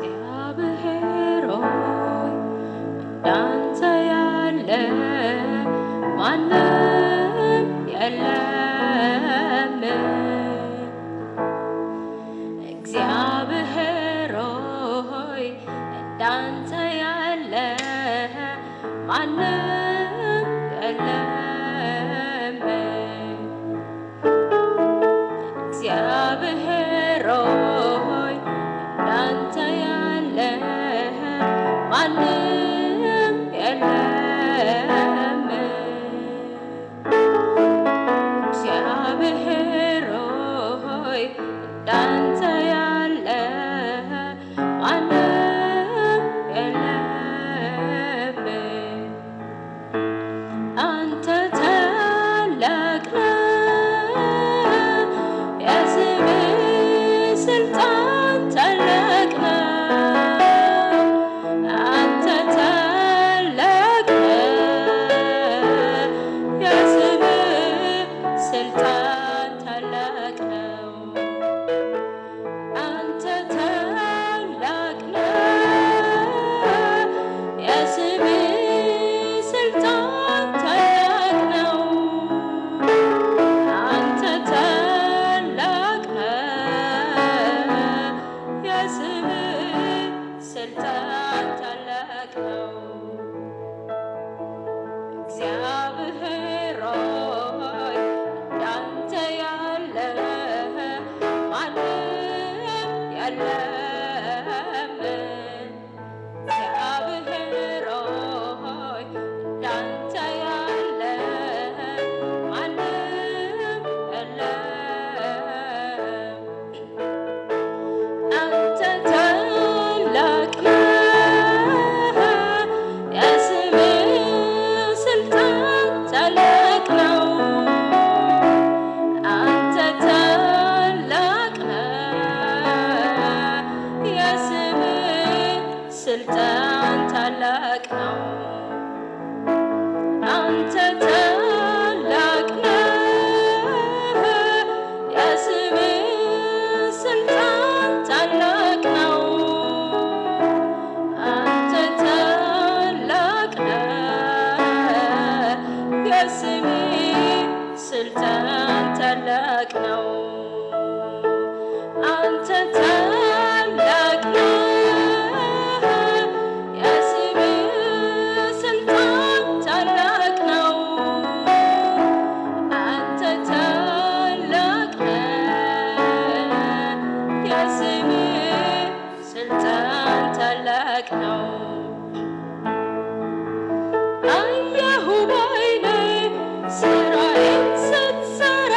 እግዚአብሔር ሆይ እንዳንተ ያለ ማንም የለም። እግዚአብሔር ሆይ እንዳንተ ያለ ማንም የለም። እግዚአብሔር ሆይ እንዳንተ ያለ ማንም የለም። እግዚአብሔር ሆይ እንዳንተ ያለ ማንም የለም። አንተ ታላቅ ነህ፣ የስምህ ስልጣን ታላቅ ነው። አንተ ታላቅ ነህ፣ የስምህ ስልጣን ታላቅ ነው። አንተ ታላቅ ነህ፣ የስምህ ስልጣን ታላቅ ነው። አንተ ታላቅ ነህ፣ የስምህ ስልጣን ታላቅ ነው። እግዚአብሔር ሆይ እንዳንተ ያለ ማንም የለም። እግዚአብሔር ሆይ እንዳንተ ያለ ማንም የለም። አንተ ታላቅ ነህ፣ የስምህ ስልጣን ታላቅ ነው። አንተ ታላቅ ነህ፣ የስምህ ስልጣን ታላቅ ነው። አንተ ታላቅ ነህ፣ የስምህ ስልጣን ታላቅ ነው። አንተ ታላቅ ነህ፣ የስምህ ስልጣን ታላቅ ነው። አንተ ታላቅ ነህ፣ የስምህ ስልጣን ታላቅ ነው። አንተ ታላቅ ነህ፣ የስምህ ስልጣን ታላቅ ነው። አየሁ በዓይኔ ስራዬን ስትሰራ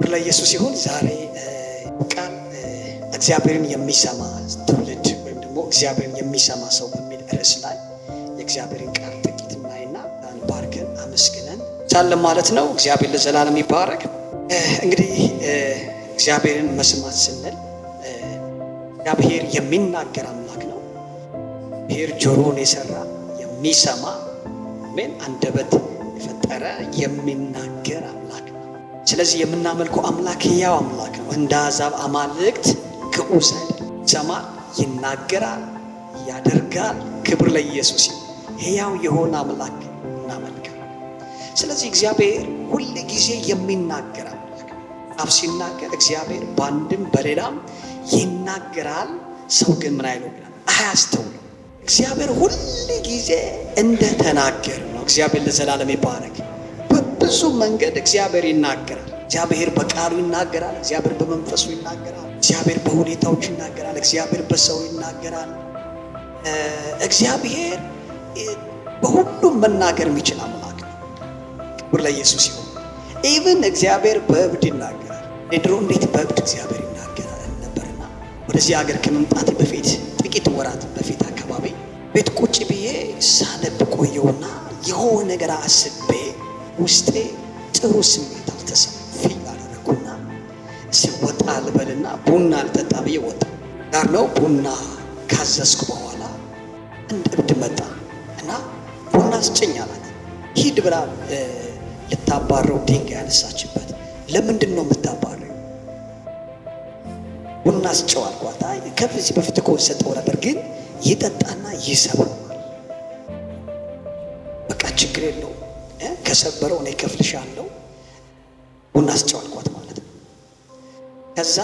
ለኢየሱስ ይሁን። ዛሬ ቃል እግዚአብሔርን የሚሰማ ትውልድ ወይም ደግሞ እግዚአብሔርን የሚሰማ ሰው በሚል ርዕስ ላይ የእግዚአብሔርን ቃል ጥቂት እናይና ባርከን አመስግነን ቻለን ማለት ነው። እግዚአብሔር ለዘላለም ይባረክ። እንግዲህ እግዚአብሔርን መስማት ስንል እግዚአብሔር የሚናገር አምላክ ነው። እግዚአብሔር ጆሮን የሰራ የሚሰማ ምን አንደበት የፈጠረ የሚናገር አምላክ ነው። ስለዚህ የምናመልከው አምላክ ሕያው አምላክ ነው። እንደ አሕዛብ አማልክት ግዑዝ አይደለም። ይሰማል፣ ይናገራል፣ ያደርጋል። ክብር ለኢየሱስ ይሁን። ሕያው የሆነ አምላክ እናመልካለን። ስለዚህ እግዚአብሔር ሁል ጊዜ የሚናገር አምላክ ነው። አብ ሲናገር እግዚአብሔር በአንድም በሌላም ይናገራል። ሰው ግን ምን አይለው ይላል? አያስተውለው። እግዚአብሔር ሁል ጊዜ እንደተናገር ነው። እግዚአብሔር ለዘላለም ይባረክ። በብዙ መንገድ እግዚአብሔር ይናገራል። እግዚአብሔር በቃሉ ይናገራል። እግዚአብሔር በመንፈሱ ይናገራል። እግዚአብሔር በሁኔታዎች ይናገራል። እግዚአብሔር በሰው ይናገራል። እግዚአብሔር በሁሉም መናገር የሚችል አምላክ ነው። ክብር ለኢየሱስ ይሁን። ኢቭን እግዚአብሔር በእብድ ይናገራል። ድሮ እንዴት በእብድ እግዚአብሔር ይናገራል ነበርና ወደዚህ ሀገር ከመምጣቴ በፊት ጥቂት ወራት በፊት አካባቢ ቤት ቁጭ ብዬ ሳነብ ቆየውና የሆነ ነገር አስቤ ውስጤ ጥሩ ስሜት አልተሰማኝ አደረኩና ሲወጣ ልበልና ቡና አልጠጣ ብዬ ወጣ ጋር ነው። ቡና ካዘዝኩ በኋላ አንድ እብድ መጣ እና ቡና ስጭኝ አላት። ሂድ ብላ ልታባረው ድንጋይ ያነሳችበት። ለምንድን ነው የምታባረው? ቡና ስጨው አልኳት። አይ ከዚህ በፊት እኮ ሰጠው ነበር ግን ይጠጣና ይሰብረዋል። በቃ ችግር የለውም ከሰበረው እኔ ከፍልሻለሁ ቡና ስጨው አልኳት ማለት ነው። ከዛ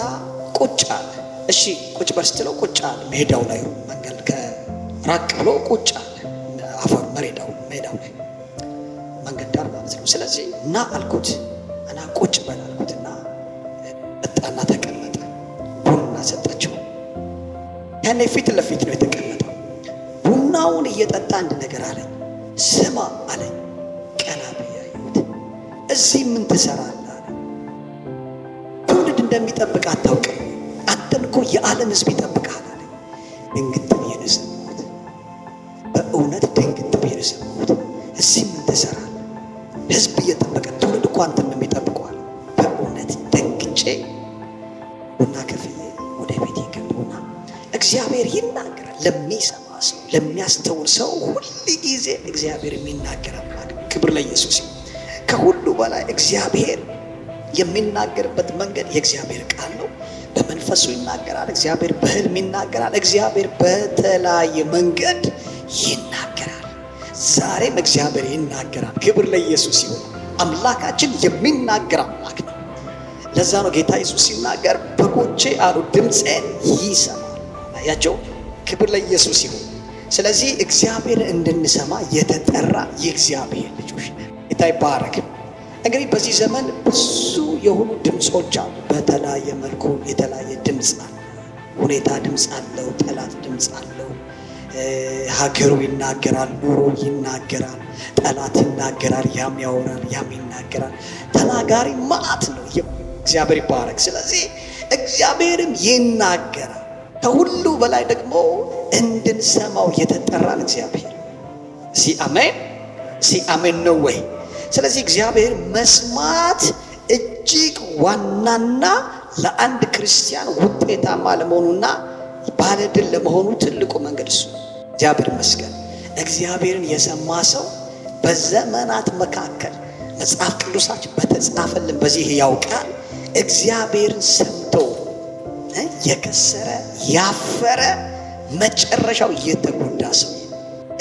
ቁጭ አለ። እሺ ቁጭ በል ስትለው ቁጭ አለ። ሜዳው ላይ መንገድ ከራቅ ብሎ ቁጭ አለ። አፈር ሜዳው ላይ መንገድ ዳር ማለት ነው። ስለዚህ ና አልኩት እና ቁጭ በል አልኩትና ጠጣና ተቀመጠ። ቡና ሰጠችው። ያኔ ፊት ለፊት ነው የተቀመጠው። ቡናውን እየጠጣ አንድ ነገር አለኝ። ስማ አለኝ። ቀና ብዬ አየሁት። እዚህ ምን ትሰራለህ አለ። ትውልድ እንደሚጠብቅ አታውቅም። አንተን እኮ የዓለም ሕዝብ ይጠብቃል አለ። ድንግጥ ብዬ ነው የሰማሁት። በእውነት ድንግጥ ብዬ ነው የሰማሁት። እዚህ ምን ትሰራለህ? ሕዝብ እየጠበቀ ትውልድ እኮ አንተን ነው የሚጠብቀዋል። በእውነት ደንግጬ ቡና ከፍዬ ወደ ቤት ገባሁና እግዚአብሔር ይናገራል። ለሚሰማ ሰው ለሚያስተውል ሰው ሁል ጊዜ እግዚአብሔር የሚናገር አምላክ። ክብር ለኢየሱስ ይሁን። ከሁሉ በላይ እግዚአብሔር የሚናገርበት መንገድ የእግዚአብሔር ቃል ነው። በመንፈሱ ይናገራል። እግዚአብሔር በሕልም ይናገራል። እግዚአብሔር በተለያየ መንገድ ይናገራል። ዛሬም እግዚአብሔር ይናገራል። ክብር ለኢየሱስ ይሁን። አምላካችን የሚናገር አምላክ ነው። ለዛ ነው ጌታ ኢየሱስ ሲናገር በጎቼ አሉ ድምፄን ይሰማል። ያቸው ክብር ለኢየሱስ ይሁን። ስለዚህ እግዚአብሔር እንድንሰማ የተጠራ የእግዚአብሔር ልጆች ነን። ጌታ ይባረክ። እንግዲህ በዚህ ዘመን ብዙ የሆኑ ድምፆች አሉ። በተለያየ መልኩ የተለያየ ድምፅ አለ። ሁኔታ ድምፅ አለው። ጠላት ድምፅ አለው። ሀገሩ ይናገራል። ኑሮ ይናገራል። ጠላት ይናገራል። ያም ያወራል፣ ያም ይናገራል። ተናጋሪ ማዕት ነው። እግዚአብሔር ይባረክ። ስለዚህ እግዚአብሔርም ይናገራል። ከሁሉ በላይ ደግሞ እንድንሰማው የተጠራን እግዚአብሔር አሜን፣ አሜን ነው ወይ? ስለዚህ እግዚአብሔር መስማት እጅግ ዋናና ለአንድ ክርስቲያን ውጤታማ ለመሆኑና ባለድል ለመሆኑ ትልቁ መንገድ እሱ። እግዚአብሔር ይመስገን። እግዚአብሔርን የሰማ ሰው በዘመናት መካከል መጽሐፍ ቅዱሳችን በተጻፈልን በዚህ ሕያው ቃል እግዚአብሔርን ሰምቶ የከሰረ ያፈረ መጨረሻው የተጎዳ ሰው።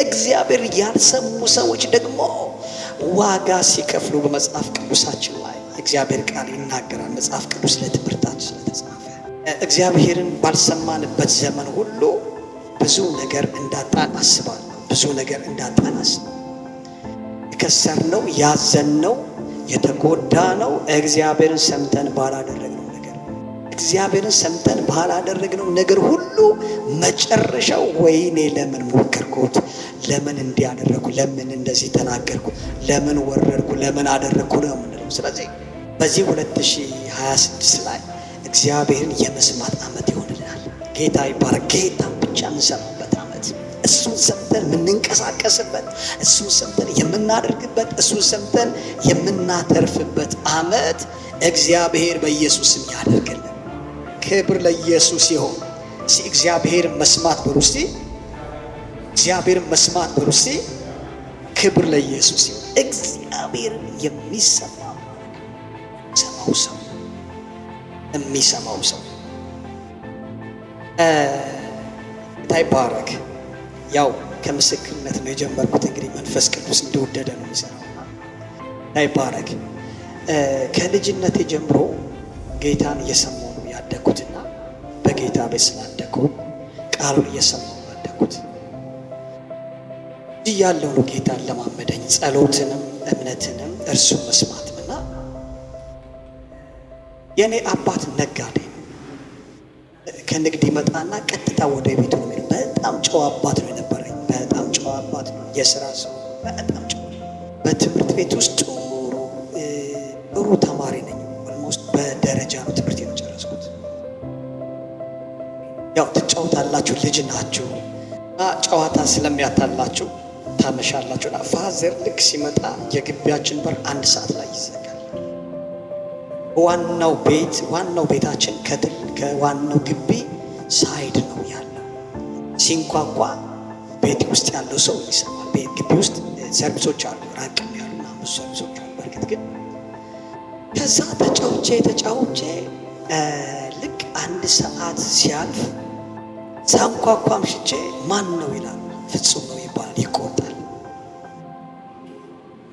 እግዚአብሔር ያልሰሙ ሰዎች ደግሞ ዋጋ ሲከፍሉ በመጽሐፍ ቅዱሳችን ላይ እግዚአብሔር ቃል ይናገራል። መጽሐፍ ቅዱስ ለትምህርታችን ስለተጻፈ እግዚአብሔርን ባልሰማንበት ዘመን ሁሉ ብዙ ነገር እንዳጣን አስባለሁ። ብዙ ነገር እንዳጣን አስባለሁ። የከሰርነው፣ ያዘንነው፣ የተጎዳነው እግዚአብሔርን ሰምተን ባላደረግነው ነገር። እግዚአብሔርን ሰምተን ባላደረግነው ነገር ሁሉ መጨረሻው ወይኔ ለምን ሞከርኩት፣ ለምን እንዲያደረኩ፣ ለምን እንደዚህ ተናገርኩ፣ ለምን ወረድኩ፣ ለምን አደረግኩ ነው የምንለው። ስለዚህ በዚህ 2026 ላይ እግዚአብሔርን የመስማት ዓመት ይሆንልናል። ጌታ ይባረክ። ጌታን ብቻ የምንሰማበት ዓመት፣ እሱን ሰምተን የምንንቀሳቀስበት፣ እሱን ሰምተን የምናደርግበት፣ እሱን ሰምተን የምናተርፍበት ዓመት እግዚአብሔር በኢየሱስም ያደርግልን። ክብር ለኢየሱስ ይሁን። እግዚአብሔር መስማት በሉ እስቲ፣ እግዚአብሔር መስማት በሉ እስቲ። ክብር ለኢየሱስ ይሁን። እግዚአብሔርን የሚሰማው ሰው የሚሰማው ሰው ታይባረክ። ያው ከምስክርነት ነው የጀመርኩት። እንግዲህ መንፈስ ቅዱስ እንደወደደ ነው የሚሰራው። ታይባረክ። ከልጅነቴ ጀምሮ ጌታን እየሰማሁ ነው ያደግኩትና በጌታ ቤት ስላደግኩ ቃሉን እየሰማሁ ነው ያደግኩት። እዚህ ያለው ነው ጌታን ለማመደኝ ጸሎትንም እምነትንም እርሱን መስማትምና የኔ አባት ነጋዴ ነው። ከንግድ ይመጣና ቀጥታ ወደ ቤቱ ነው። በጣም ጨዋ አባት ነው የነበረኝ። በጣም ጨዋ አባት ነው። የሥራ ሰው በጣም ጨዋ። በትምህርት ቤት ውስጥ ጥሩ ተማሪ ነኝ። ኦልሞስት በደረጃ ነው ትምህርት የጨረስኩት። ያው ትጫወታላችሁ፣ ልጅ ናችሁ እና ጨዋታ ስለሚያታላችሁ ታመሻላችሁና ፋዘር ልክ ሲመጣ የግቢያችን በር 1 ሰዓት ላይ ይዘጋል። ዋናው ቤታችን ከዋናው ግቢ ሳይድ ነው ያለው። ሲንኳኳ ቤት ውስጥ ያለው ሰው ይሰማል። ቤት ግቢ ውስጥ ሰርቪሶች አሉ፣ ራቅም ያሉና ብዙ ሰርቪሶች አሉ። በእርግጥ ግን ከዛ ተጫውቼ ልክ 1 ሰዓት ሲያልፍ ሳንኳኳ አምሽቼ ማን ነው ይላል። ፍጹም ነው ይባላል። ይቆጣል።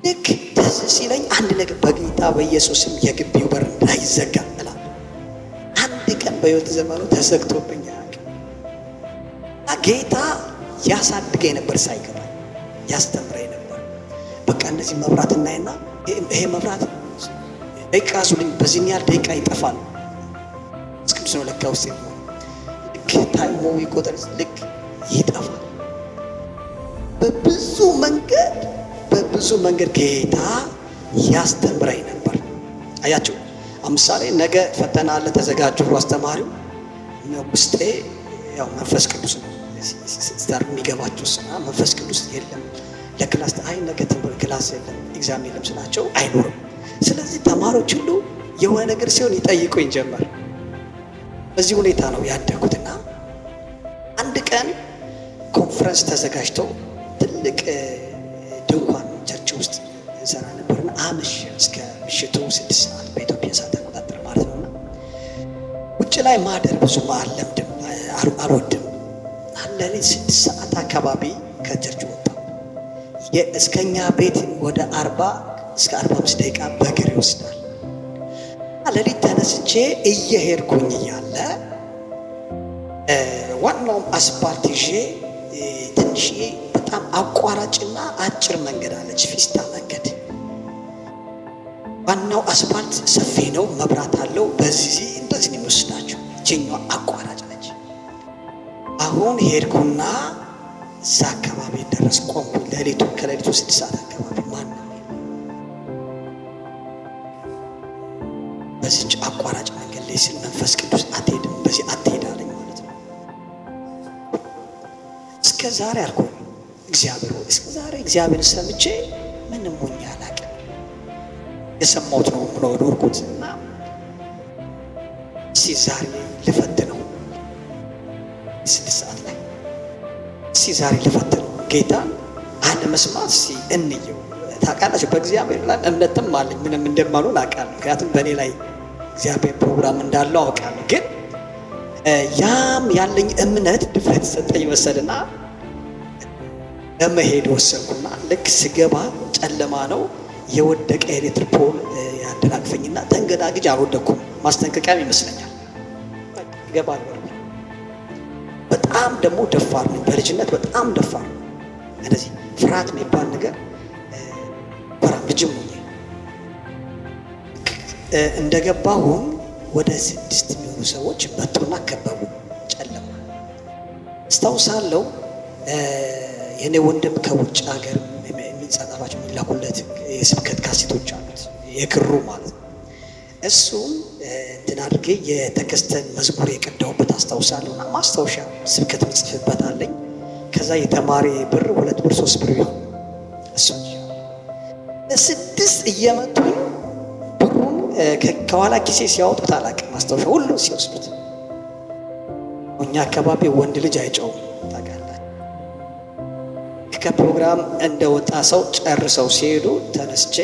ልክ ደስ ሲለኝ አንድ ነገር በጌታ በኢየሱስም የግቢው በር እንዳይዘጋ እላለሁ። አንድ ቀን በሕይወት ዘመኑ ተዘግቶብኝ አያውቅም። ጌታ ያሳድገኝ ነበር፣ ሳይገባኝ ያስተምረኝ ነበር። በቃ እንደዚህ መብራት እናይና ይሄ መብራት ደቂቃ ዙልኝ በዚህ ያህል ደቂቃ ይጠፋል። እስክንድስ ነው ለካ ውስጥ ልክ ታይሞ ይቆጠር፣ ልክ ይጠፋል። በብዙ መንገድ ጌታ ያስተምረኝ ነበር። አያችሁ፣ አምሳሌ ነገ ፈተና አለ ተዘጋጁ ብሎ አስተማሪው ውስጤ ያው መንፈስ ቅዱስ ነው ስታር የሚገባችሁ ስና መንፈስ ቅዱስ የለም ለክላስ ነገ ትምህርት ክላስ የለም ኤግዛም የለም ስላቸው አይኖርም። ስለዚህ ተማሪዎች ሁሉ የሆነ ነገር ሲሆን ይጠይቁኝ ጀመር። በዚህ ሁኔታ ነው ያደግኩትና አንድ ቀን ኮንፈረንስ ተዘጋጅቶ ትልቅ ድንኳን ቸርች ውስጥ እንሰራ ነበርና አመሸ እስከ ምሽቱ 6 ሰዓት በኢትዮጵያ ሰዓት አቆጣጠር ማለት ነውና ውጭ ላይ ማደር ብዙ አልለምድም፣ አልወድም። ሌሊት 6 ሰዓት አካባቢ ከቸርች ወጣ። እስከኛ ቤት ወደ 40 እስከ 45 ደቂቃ በእግር ይወስዳል። ሌሊት ተነስቼ እየሄድኩኝ እያለ ዋናውም አስፓልት ይዤ ትንሽዬ በጣም አቋራጭና አጭር መንገድ አለች፣ ፊስታ መንገድ። ዋናው አስፓልት ሰፊ ነው፣ መብራት አለው። በዚህ እንደዚህ ነው የሚወስዳቸው። እችኛዋ አቋራጭ ነች። አሁን ሄድኩና እዛ አካባቢ ደረስ ቆምኩኝ። ከሌሊቱ 6 ሰዓት አካባቢ ማን ነው በዚች አቋራጭ መንገድ ላይ ሲል መንፈስ ቅዱስ አትሄድም፣ በዚህ አትሄድ አለኝ ማለት ነው። እስከ ዛሬ አልኩኝ እግዚአብሔር ሰምቼ ምንም ሞኝ አላውቅም። የሰማሁት ነው ብሎ ኖርኩት እና ዛሬ ልፈትነው 6 ሰዓት ላይ ዛሬ ልፈትነው ጌታን አለመስማት እንየው። ታውቃላችሁ በእግዚአብሔር ላይ እምነትም አለኝ፣ ምንም እንደማልሆን አውቃለሁ። ምክንያቱም በእኔ ላይ እግዚአብሔር ፕሮግራም እንዳለው አውቃለሁ። ግን ያም ያለኝ እምነት ድፍረት ሰጠኝ መሰልና ለመሄድ ወሰንኩና ልክ ስገባ ጨለማ ነው፣ የወደቀ ኤሌክትሪክ ፖል ያደናቅፈኝና ተንገዳግጅ አልወደኩም። ማስጠንቀቂያም ይመስለኛል። እገባለሁ። በጣም ደግሞ ደፋር ነኝ። በልጅነት በጣም ደፋር ነው። እንደዚህ ፍርሃት የሚባል ነገር ልጅም ሆኜ እንደገባሁም ወደ 6 የሚሆኑ ሰዎች መጡና ከበቡ። ጨለማ አስታውሳለሁ። የኔ ወንድም ከውጭ ሀገር የሚጻጻፋቸው የሚላኩለት የስብከት ካሴቶች አሉት፣ የክሩ ማለት ነው። እሱም እንትን አድርጌ የተከስተን መዝሙር የቀዳሁበት አስታውሳለሁና ማስታወሻ ስብከት ምጽፍበት አለኝ። ከዛ የተማሪ ብር 2 ብር 3 ብር ይሁን እሱ ለስድስት እየመቱኝ ብሩን ከኋላ ኪሴ ሲያወጡት አላውቅም። ማስታወሻ ሁሉ ሲወስዱት እኛ አካባቢ ወንድ ልጅ አይጨውም ታውቃላችሁ። ከፕሮግራም እንደወጣ ሰው ጨርሰው ሲሄዱ ተነስቼ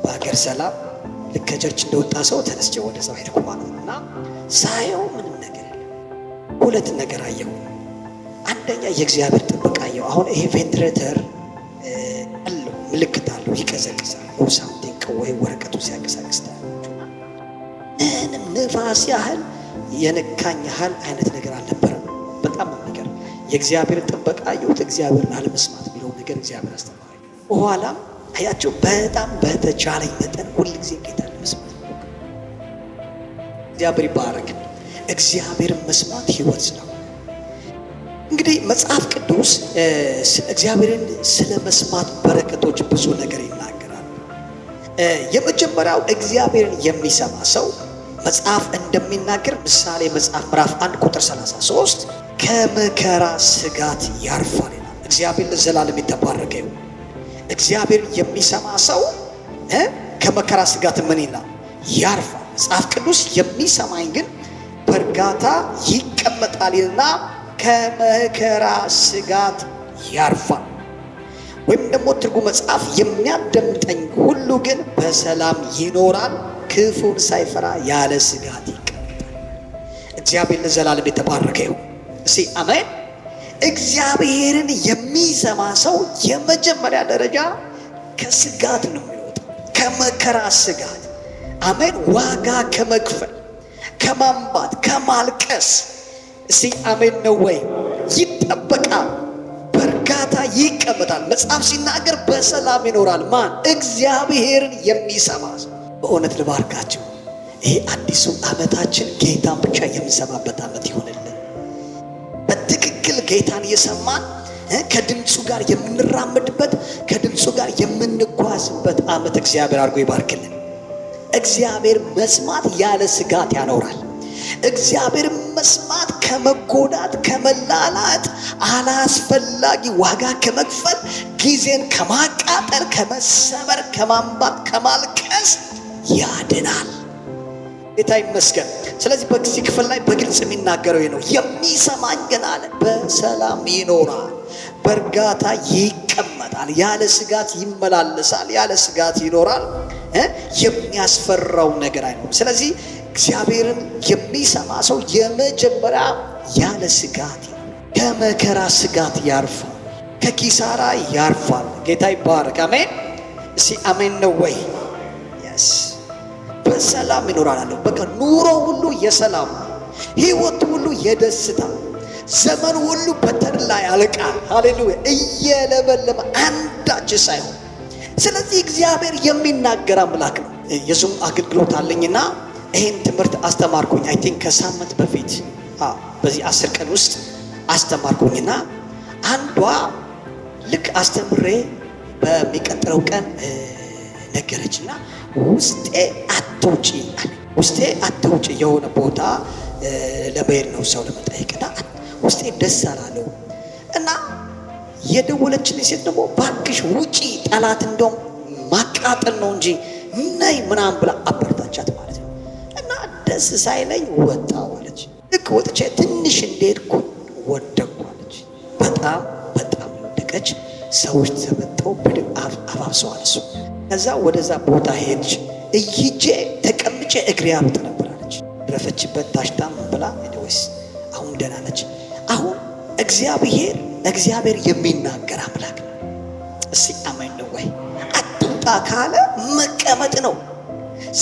በሀገር ሰላም ልክ ከቸርች እንደወጣ ሰው ተነስቼ ወደ ሰው ሄድኩ ማለት ነው። እና ሳየው ምንም ነገር የለም። ሁለት ነገር አየሁ። አንደኛ የእግዚአብሔር ጥበቃ አየሁ። አሁን ይሄ ቬንትሬተር አለው ምልክት አለው፣ ይቀዘቅዛል። ሳምቲንግ ወይ ወረቀቱ ሲያንቀሳቅስ ምንም ንፋስ ያህል የነካኝ ያህል አይነት ነገር አልነበረም። በጣም ነገር የእግዚአብሔር ጥበቃ አየሁት። እግዚአብሔርን አለመስማት የሚለው ነገር እግዚአብሔር አስተማሪ። በኋላም አያቸው በጣም በተቻለኝ መጠን ሁል ጊዜ ጌታ ለመስማት እግዚአብሔር ይባረክ። እግዚአብሔርን መስማት ሕይወት ነው። እንግዲህ መጽሐፍ ቅዱስ እግዚአብሔርን ስለ መስማት በረከቶች ብዙ ነገር ይናገራል። የመጀመሪያው እግዚአብሔርን የሚሰማ ሰው መጽሐፍ እንደሚናገር ምሳሌ መጽሐፍ ምዕራፍ 1 ቁጥር 33 ከመከራ ስጋት ያርፋል ይላል። እግዚአብሔር ለዘላለም የተባረከ ይሁን። እግዚአብሔር የሚሰማ ሰው ከመከራ ስጋት ምን ይላል? ያርፋል። መጽሐፍ ቅዱስ የሚሰማኝ ግን በእርጋታ ይቀመጣል ይልና ከመከራ ስጋት ያርፋል። ወይም ደግሞ ትርጉም መጽሐፍ የሚያዳምጠኝ ሁሉ ግን በሰላም ይኖራል፣ ክፉን ሳይፈራ ያለ ስጋት ይቀመጣል። እግዚአብሔር ለዘላለም የተባረከ ይሁን። እስቲ አሜን። እግዚአብሔርን የሚሰማ ሰው የመጀመሪያ ደረጃ ከስጋት ነው የሚወጣው፣ ከመከራ ስጋት። አሜን። ዋጋ ከመክፈል፣ ከማንባት፣ ከማልቀስ። እስቲ አሜን ነው ወይ? ይጠበቃል፣ በእርጋታ ይቀመጣል። መጽሐፍ ሲናገር በሰላም ይኖራል። ማን? እግዚአብሔርን የሚሰማ ሰው። በእውነት ልባርካችሁ፣ ይሄ አዲሱ ዓመታችን ጌታን ብቻ የምንሰማበት ዓመት ይሆንልን። በትክክል ጌታን የሰማን ከድምፁ ጋር የምንራመድበት፣ ከድምፁ ጋር የምንጓዝበት ዓመት እግዚአብሔር አድርጎ ይባርክልን። እግዚአብሔር መስማት ያለ ስጋት ያኖራል። እግዚአብሔር መስማት ከመጎዳት፣ ከመላላት፣ አላስፈላጊ ዋጋ ከመክፈል፣ ጊዜን ከማቃጠል፣ ከመሰበር፣ ከማንባት፣ ከማልቀስ ያድናል። ጌታ ይመስገን። ስለዚህ በዚህ ክፍል ላይ በግልጽ የሚናገረው ነው። የሚሰማኝ ግን አለ በሰላም ይኖራል፣ በእርጋታ ይቀመጣል፣ ያለ ስጋት ይመላለሳል፣ ያለ ስጋት ይኖራል። የሚያስፈራው ነገር አይኖርም። ስለዚህ እግዚአብሔርን የሚሰማ ሰው የመጀመሪያ ያለ ስጋት ከመከራ ስጋት ያርፋል፣ ከኪሳራ ያርፋል። ጌታ ይባረክ። አሜን። እስቲ አሜን ነው ወይ? የስ በሰላም ይኖራል አለው። በቃ ኑሮ ሁሉ የሰላም፣ ህይወት ሁሉ የደስታ፣ ዘመን ሁሉ በተድላ ያልቃል። ሃሌሉያ። እየለበለመ አንዳች ሳይሆን። ስለዚህ እግዚአብሔር የሚናገር አምላክ ነው። የዙም አገልግሎት አለኝና ይህን ትምህርት አስተማርኩኝ። አይ ቲንክ ከሳምንት በፊት በዚህ 10 ቀን ውስጥ አስተማርኩኝና አንዷ ልክ አስተምሬ በሚቀጥለው ቀን ነገረችና ውስጤ አትውጪ አለ። ውስጤ አትውጪ የሆነ ቦታ ለመሄድ ነው ሰው ለመጠየቅና ውስጤ ደስ አላለው እና የደወለችልኝ ሴት ደግሞ ባክሽ ውጪ፣ ጠላት እንደውም ማቃጠል ነው እንጂ ነይ ምናምን ብላ አበረታቻት ማለት ነው። እና ደስ ሳይለኝ ወጣሁ አለች። ልክ ወጥቼ ትንሽ እንደሄድኩ ወደቅኩ አለች። በጣም በጣም ወደቀች። ሰዎች ተመጠው ብድግ አባብሰው አነሱ። ከዛ ወደዛ ቦታ ሄድች። እይጄ ተቀምጬ እግሬ ያብጥ ነበር አለች። ረፈችበት ታሽታም ብላ ወይስ አሁን ደህና ነች። አሁን እግዚአብሔር የሚናገር አምላክ ነው። እስቲ አሜን ነው ወይ? አትውጣ ካለ መቀመጥ ነው።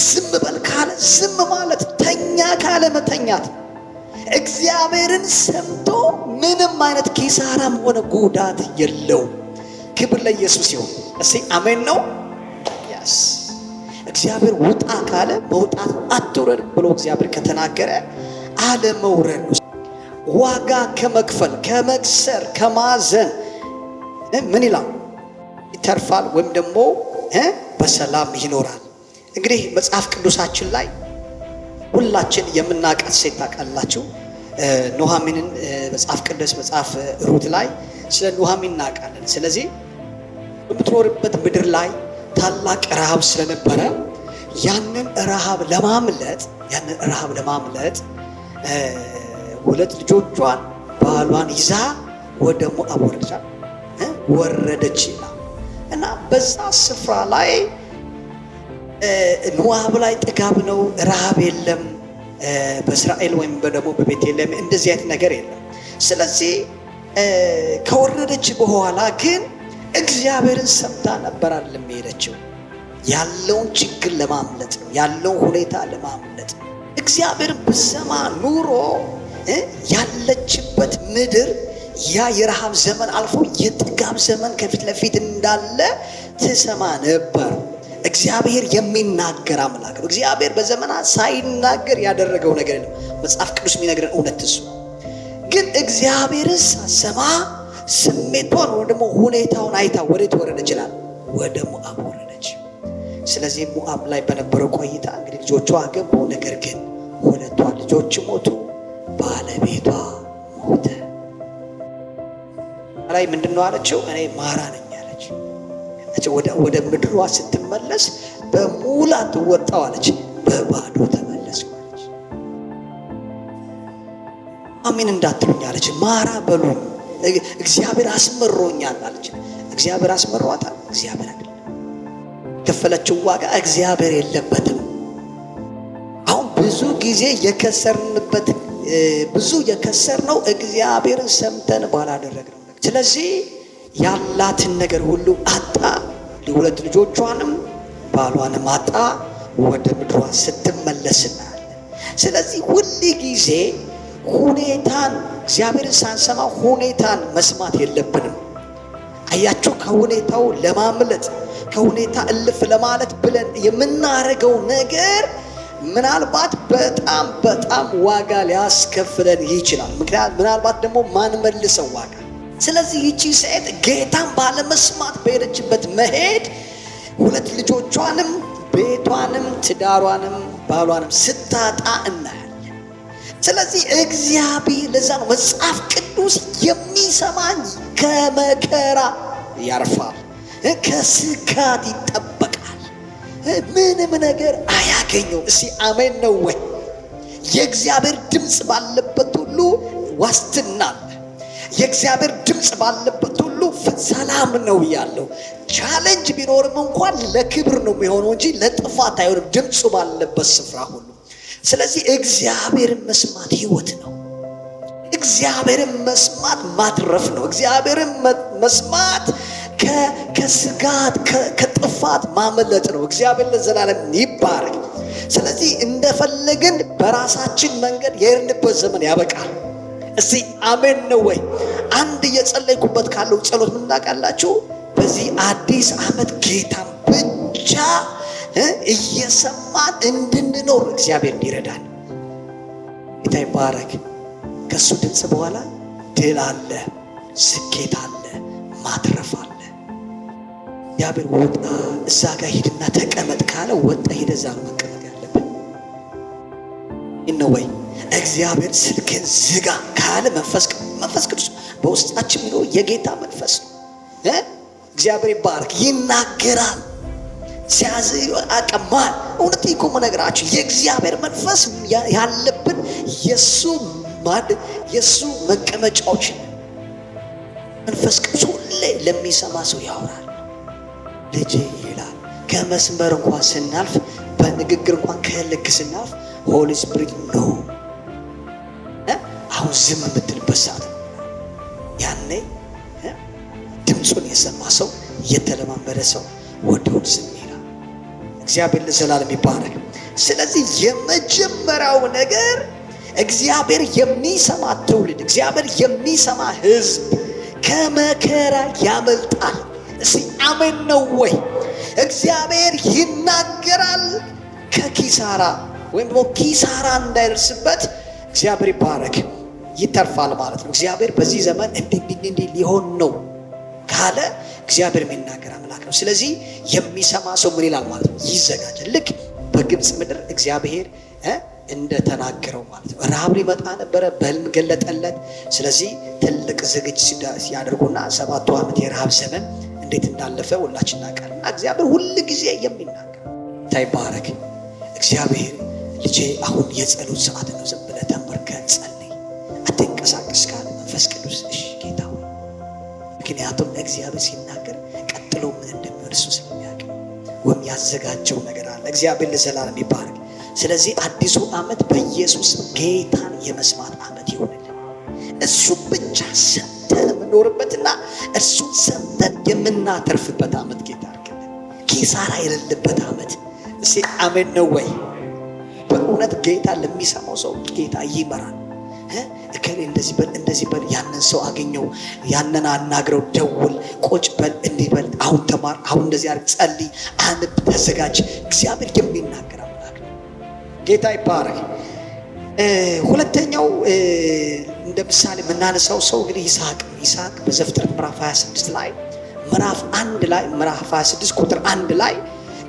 ዝም በል ካለ ዝም ማለት፣ ተኛ ካለ መተኛት። እግዚአብሔርን ሰምቶ ምንም አይነት ኪሳራም ሆነ ጉዳት የለውም። ክብር ለኢየሱስ ይሁን። እስቲ አሜን ነው። ያስ እግዚአብሔር ውጣ ካለ መውጣት፣ አትውረድ ብሎ እግዚአብሔር ከተናገረ አለመውረድ ነው። ዋጋ ከመክፈል፣ ከመክሰር፣ ከማዘን ምን ይላል? ይተርፋል ወይም ደግሞ በሰላም ይኖራል። እንግዲህ መጽሐፍ ቅዱሳችን ላይ ሁላችን የምናውቃት ሴት ታውቃላችሁ። ኑኃሚንን መጽሐፍ ቅዱስ መጽሐፍ ሩት ላይ ስለ ኑኃሚን እናውቃለን። ስለዚህ በምትኖርበት ምድር ላይ ታላቅ ረሃብ ስለነበረ ያንን ረሃብ ለማምለጥ ሁለት ልጆቿን ባሏን ይዛ ወደ ሞዓብ ወረደች እና በዛ ስፍራ ላይ ሞዓብ ላይ ጥጋብ ነው፣ ረሃብ የለም። በእስራኤል ወይም ደግሞ በቤተልሔም እንደዚህ አይነት ነገር የለም። ስለዚህ ከወረደች በኋላ ግን እግዚአብሔርን ሰምታ ነበር አይደለም የሄደችው፣ ያለውን ችግር ለማምለጥ ነው፣ ያለውን ሁኔታ ለማምለጥ። እግዚአብሔር ብሰማ ኑሮ ያለችበት ምድር ያ የረሃብ ዘመን አልፎ የጥጋብ ዘመን ከፊት ለፊት እንዳለ ትሰማ ነበር። እግዚአብሔር የሚናገር አምላክ ነው። እግዚአብሔር በዘመናት ሳይናገር ያደረገው ነገር ነው። መጽሐፍ ቅዱስ የሚነግረን እውነት እሱ ግን እግዚአብሔርን ሳሰማ ስሜቷን ወይ ደግሞ ሁኔታውን አይታ ወዴት ወረደች ይችላል? ወደ ሞዓብ ወረደች። ስለዚህ ሞዓብ ላይ በነበረው ቆይታ እንግዲህ ልጆቿ አገቡ። ነገር ግን ሁለቷ ልጆች ሞቱ፣ ባለቤቷ ሞተ። ላይ ምንድነው አለችው? እኔ ማራ ነኝ አለች። ወደ ምድሯ ስትመለስ በሙላት ወጣው አለች፣ በባዶ ተመለስኩ አለች። አሜን እንዳትሉኝ አለች። ማራ በሉ እግዚአብሔር አስመሮኛል አለች። እግዚአብሔር አስመሯታል? እግዚአብሔር አይደለም። ከፈለችው ዋጋ እግዚአብሔር የለበትም። አሁን ብዙ ጊዜ የከሰርነው እግዚአብሔርን ሰምተን ባላደረግነው። ስለዚህ ያላትን ነገር ሁሉ አጣ። ሁለት ልጆቿንም ባሏንም አጣ። ወደ ምድሯ ስትመለስ እናያለን። ስለዚህ ሁል ጊዜ ሁኔታን እግዚአብሔርን ሳንሰማ ሁኔታን መስማት የለብንም። አያችሁ፣ ከሁኔታው ለማምለጥ ከሁኔታ እልፍ ለማለት ብለን የምናደርገው ነገር ምናልባት በጣም ዋጋ ሊያስከፍለን ይችላል። ምናልባት ደግሞ ማንመልሰው ዋጋ። ስለዚህ ይቺ ሴት ጌታን ባለመስማት በሄደችበት መሄድ ሁለት ልጆቿንም ቤቷንም ትዳሯንም ባሏንም ስታጣ እናያለን። ስለዚህ እግዚአብሔር ለዛ ነው መጽሐፍ ቅዱስ የሚሰማኝ ከመከራ ያርፋል፣ ከስጋት ይጠበቃል፣ ምንም ነገር አያገኘው። እስቲ አሜን ነው ወይ? የእግዚአብሔር ድምፅ ባለበት ሁሉ ዋስትና አለ። የእግዚአብሔር ድምፅ ባለበት ሁሉ ሰላም ነው ያለው። ቻሌንጅ ቢኖርም እንኳን ለክብር ነው የሚሆነው እንጂ ለጥፋት አይሆንም፣ ድምፁ ባለበት ስፍራ ሁሉ። ስለዚህ እግዚአብሔርን መስማት ሕይወት ነው። እግዚአብሔርን መስማት ማትረፍ ነው። እግዚአብሔርን መስማት ከስጋት ከጥፋት ማመለጥ ነው። እግዚአብሔር ለዘላለም ይባረክ። ስለዚህ እንደፈለግን በራሳችን መንገድ የሄድንበት ዘመን ያበቃል። እስቲ አሜን ነው ወይ? አንድ እየጸለይኩበት ካለው ጸሎት ምን ታውቃላችሁ? በዚህ አዲስ ዓመት ጌታን ብቻ እየሰማን እንድንኖር እግዚአብሔር እንዲረዳን። ጌታ ይባረክ። ከሱ ድምፅ በኋላ ድል አለ፣ ስኬት አለ፣ ማትረፍ አለ። እግዚአብሔር ወጣ እዛ ጋር ሂድና ተቀመጥ ካለ ወጣ ሂደ እዛ ነው መቀመጥ ያለብን። ነው ወይ? እግዚአብሔር ስልክን ዝጋ ካለ መንፈስ ቅዱስ በውስጣችን ነው፣ የጌታ መንፈስ ነው። እግዚአብሔር ይባረክ። ይናገራል፣ ሲያዝ አቀማል። እውነት እኮ መነግራችሁ የእግዚአብሔር መንፈስ ያለብን የሱ መቀመጫዎች። መንፈስ ቅዱስ ሁሌ ለሚሰማ ሰው ያወራል። ልጄ ይላል። ከመስመር እንኳን ስናልፍ፣ በንግግር እንኳን ከልክ ስናልፍ ሆሊ ስፒሪት ነው። አሁን ዝም የምትልበት ሰዓት ነው። ያኔ ድምፁን የሰማ ሰው የተለማመደ ሰው ወዲያው ዝም ይላል። እግዚአብሔር ለዘላለም ይባረክ። ስለዚህ የመጀመሪያው ነገር እግዚአብሔር የሚሰማ ትውልድ፣ እግዚአብሔር የሚሰማ ሕዝብ ከመከራ ያመልጣል። እስቲ አሜን ነው ወይ? እግዚአብሔር ይናገራል ከኪሳራ ወይም ደግሞ ኪሳራ እንዳይደርስበት እግዚአብሔር ይባረክ፣ ይተርፋል ማለት ነው። እግዚአብሔር በዚህ ዘመን እንዲህ ሊሆን ነው ካለ እግዚአብሔር የሚናገር አምላክ ነው። ስለዚህ የሚሰማ ሰው ምን ይላል ማለት ነው? ይዘጋጃል። ልክ በግብፅ ምድር እግዚአብሔር እንደተናገረው ማለት ነው። ረሃብ ሊመጣ ነበረ፣ በሕልም ገለጠለት። ስለዚህ ትልቅ ዝግጅት ሲያደርጉና 7 ዓመት የረሃብ ዘመን እንዴት እንዳለፈ ሁላችን እናውቃለን። እግዚአብሔር ሁል ጊዜ የሚናገር ታይባረክ። እግዚአብሔር ልጄ አሁን የጸሎት ሰዓት ነው፣ ዝም ብለህ ተንበርከህ ጸልይ፣ አትንቀሳቀስ ካለ መንፈስ ቅዱስ እሺ ጌታ ሆይ፣ ምክንያቱም እግዚአብሔር ሲናገር ቀጥሎ ምን እንደሚሆን እሱ ስለሚያውቅ ወይም ያዘጋጀው ነገር አለ። እግዚአብሔር ለዘላለም ይባረክ። ስለዚህ አዲሱ ዓመት በኢየሱስ ጌታን የመስማት ዓመት ይሆንልን። እሱ ብቻ ሰምተን የምንኖርበትና እሱን ሰምተን የምናተርፍበት ዓመት ጌታ አድርገን፣ ኪሳራ የሌለበት ዓመት። እስኪ አሜን ነው ወይ? በእውነት ጌታ ለሚሰማው ሰው ጌታ ይመራል። እከሌ እንደዚህ በል እንደዚህ በል፣ ያንን ሰው አገኘው፣ ያንን አናግረው፣ ደውል፣ ቁጭ በል፣ እንዲህ በል፣ አሁን ተማር፣ አሁን እንደዚህ አድርግ፣ ጸልይ፣ አንብ፣ ተዘጋጅ። እግዚአብሔር የሚናገር አምላክ ነው። ጌታ ይባረክ። ሁለተኛው እንደ ምሳሌ የምናነሳው ሰው እንግዲህ ይስሐቅ ነው። ይስሐቅ በዘፍጥረት ምዕራፍ 26 ላይ ምዕራፍ 26 ቁጥር 1 ላይ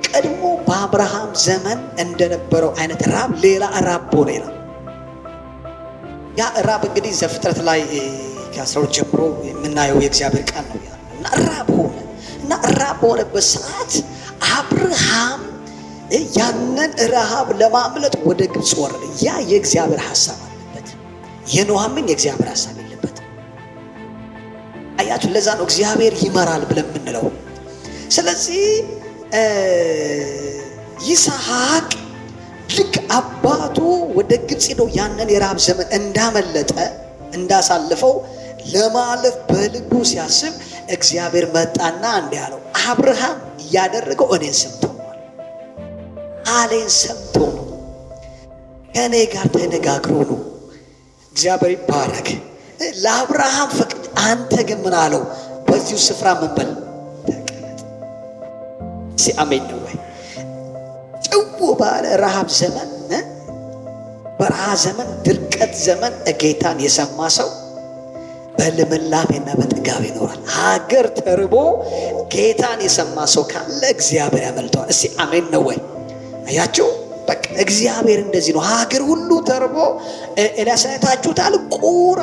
ቀድሞ በአብርሃም ዘመን እንደነበረው አይነት ራብ ሌላ ራብ ሆነ ይላል። ያ ራብ እንግዲህ ዘፍጥረት ላይ ከ12 ጀምሮ የምናየው የእግዚአብሔር ቃል ነው ያለው። እና ራብ ሆነ እና ራብ በሆነበት ሰዓት አብርሃም ያንን ረሃብ ለማምለጥ ወደ ግብፅ ወረደ። ያ የእግዚአብሔር ሐሳብ አለበት። የኖሃምን የእግዚአብሔር ሐሳብ የለበት። አያችሁ፣ ለዛ ነው እግዚአብሔር ይመራል ብለን የምንለው። ስለዚህ ይስሐቅ ልክ አባቱ ወደ ግብፅ ሄዶ ያንን የረሃብ ዘመን እንዳሳለፈው ለማለፍ በልቡ ሲያስብ እግዚአብሔር መጣና እንዲህ አለው፣ አብርሃም እያደረገው እኔን ሰምቶ ነው፣ ቃሌን ሰምቶ ነው፣ ከእኔ ጋር ተነጋግሮ ነው። እግዚአብሔር ይባረክ። ለአብርሃም ፈቅድ፣ አንተ ግን ምን አለው? በዚሁ ስፍራ ምን በል ተቀመጥ። አሜን ነው ወይ? ጭው ባለ ረሃብ ዘመን፣ በረሃ ዘመን፣ ድርቀት ዘመን ጌታን የሰማ ሰው በልምላሜና በጥጋብ ይኖራል። ሀገር ተርቦ ጌታን የሰማ ሰው ካለ እግዚአብሔር ያመልጠዋል። እስቲ አሜን ነው ወይ? አያችሁ፣ በቃ እግዚአብሔር እንደዚህ ነው። ሀገር ሁሉ ተርቦ ኤልያስ አይታችሁታል። ቁራ